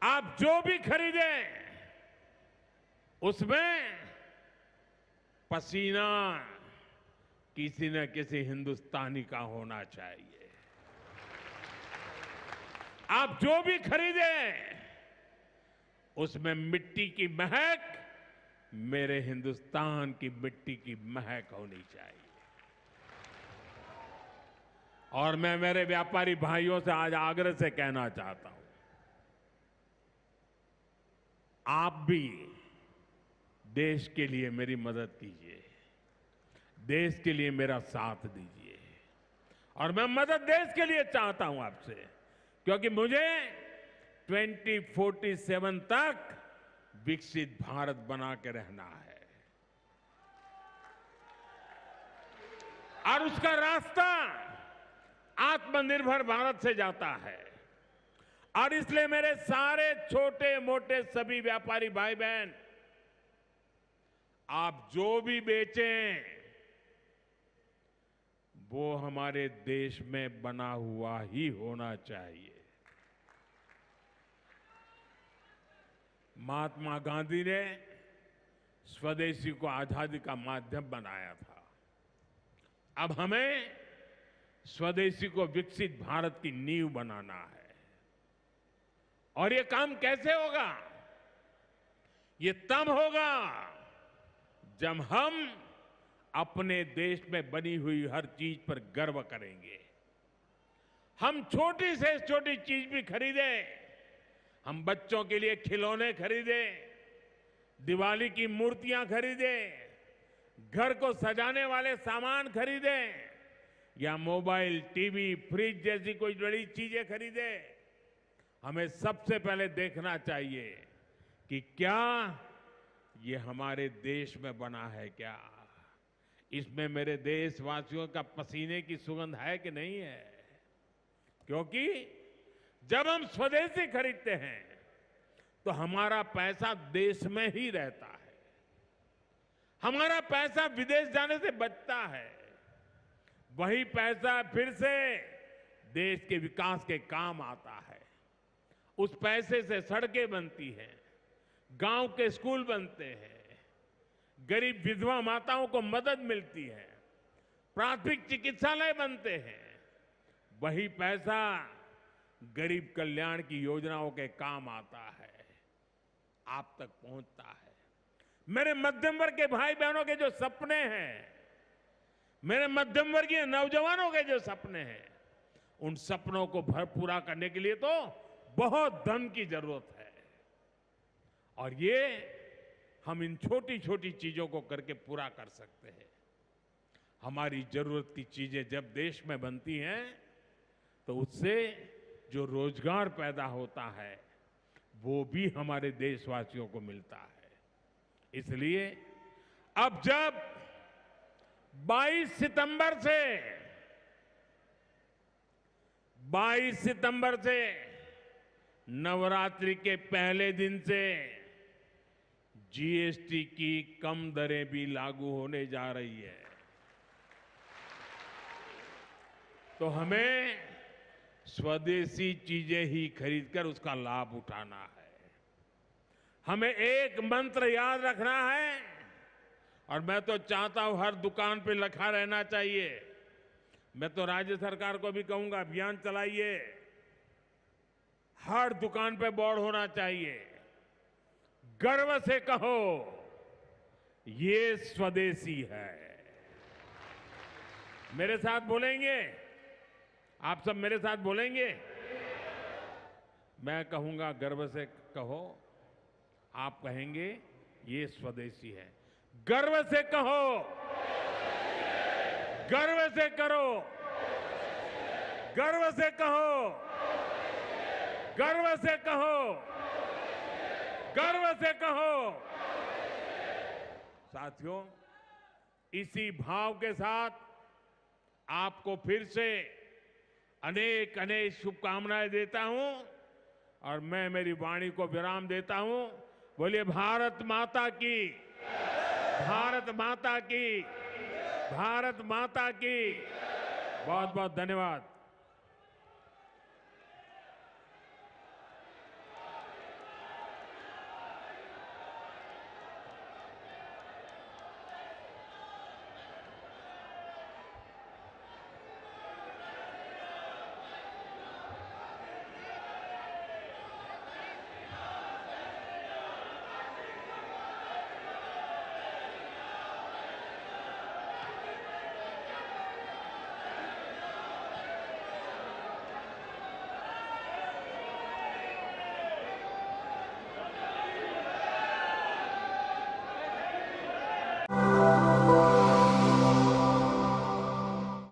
आप जो भी खरीदें उसमें पसीना किसी न किसी हिंदुस्तानी का होना चाहिए। आप जो भी खरीदें उसमें मिट्टी की महक मेरे हिंदुस्तान की मिट्टी की महक होनी चाहिए। और मैं मेरे व्यापारी भाइयों से आज आग्रह से कहना चाहता हूं, आप भी देश के लिए मेरी मदद कीजिए, देश के लिए मेरा साथ दीजिए और मैं मदद देश के लिए चाहता हूं आपसे, क्योंकि मुझे 2047 तक विकसित भारत बना के रहना है और उसका रास्ता आत्मनिर्भर भारत से जाता है। और इसलिए मेरे सारे छोटे मोटे सभी व्यापारी भाई बहन, आप जो भी बेचें वो हमारे देश में बना हुआ ही होना चाहिए। महात्मा गांधी ने स्वदेशी को आजादी का माध्यम बनाया था। अब हमें स्वदेशी को विकसित भारत की नींव बनाना है। और ये काम कैसे होगा? ये तब होगा जब हम अपने देश में बनी हुई हर चीज पर गर्व करेंगे। हम छोटी से छोटी चीज भी खरीदें, हम बच्चों के लिए खिलौने खरीदें, दिवाली की मूर्तियां खरीदें, घर को सजाने वाले सामान खरीदें या मोबाइल, टीवी, फ्रिज जैसी कोई बड़ी चीजें खरीदें, हमें सबसे पहले देखना चाहिए कि क्या ये हमारे देश में बना है, क्या इसमें मेरे देशवासियों का पसीने की सुगंध है कि नहीं है। क्योंकि जब हम स्वदेशी खरीदते हैं तो हमारा पैसा देश में ही रहता है, हमारा पैसा विदेश जाने से बचता है। वही पैसा फिर से देश के विकास के काम आता है। उस पैसे से सड़कें बनती हैं, गांव के स्कूल बनते हैं, गरीब विधवा माताओं को मदद मिलती है, प्राथमिक चिकित्सालय बनते हैं। वही पैसा गरीब कल्याण की योजनाओं के काम आता है, आप तक पहुंचता है। मेरे मध्यम वर्ग के भाई बहनों के जो सपने हैं, मेरे मध्यम वर्गीय नौजवानों के जो सपने हैं, उन सपनों को पूरा करने के लिए तो बहुत धन की जरूरत है। और ये हम इन छोटी छोटी चीजों को करके पूरा कर सकते हैं। हमारी जरूरत की चीजें जब देश में बनती हैं तो उससे जो रोजगार पैदा होता है वो भी हमारे देशवासियों को मिलता है। इसलिए अब जब 22 सितंबर से नवरात्रि के पहले दिन से जीएसटी की कम दरें भी लागू होने जा रही है, तो हमें स्वदेशी चीजें ही खरीदकर उसका लाभ उठाना है। हमें एक मंत्र याद रखना है, और मैं तो चाहता हूं हर दुकान पे लिखा रहना चाहिए। मैं तो राज्य सरकार को भी कहूंगा, अभियान चलाइए, हर दुकान पे बोर्ड होना चाहिए, गर्व से कहो ये स्वदेशी है। मेरे साथ बोलेंगे? आप सब मेरे साथ बोलेंगे? मैं कहूंगा गर्व से कहो, आप कहेंगे ये स्वदेशी है। गर्व से कहो, गर्व से करो, गर्व से कहो, गर्व से कहो, गर्व से कहो। साथियों, इसी भाव के साथ आपको फिर से अनेक अनेक शुभकामनाएं देता हूं और मैं मेरी वाणी को विराम देता हूं। बोलिए भारत माता की, भारत माता की, भारत माता की। बहुत बहुत धन्यवाद।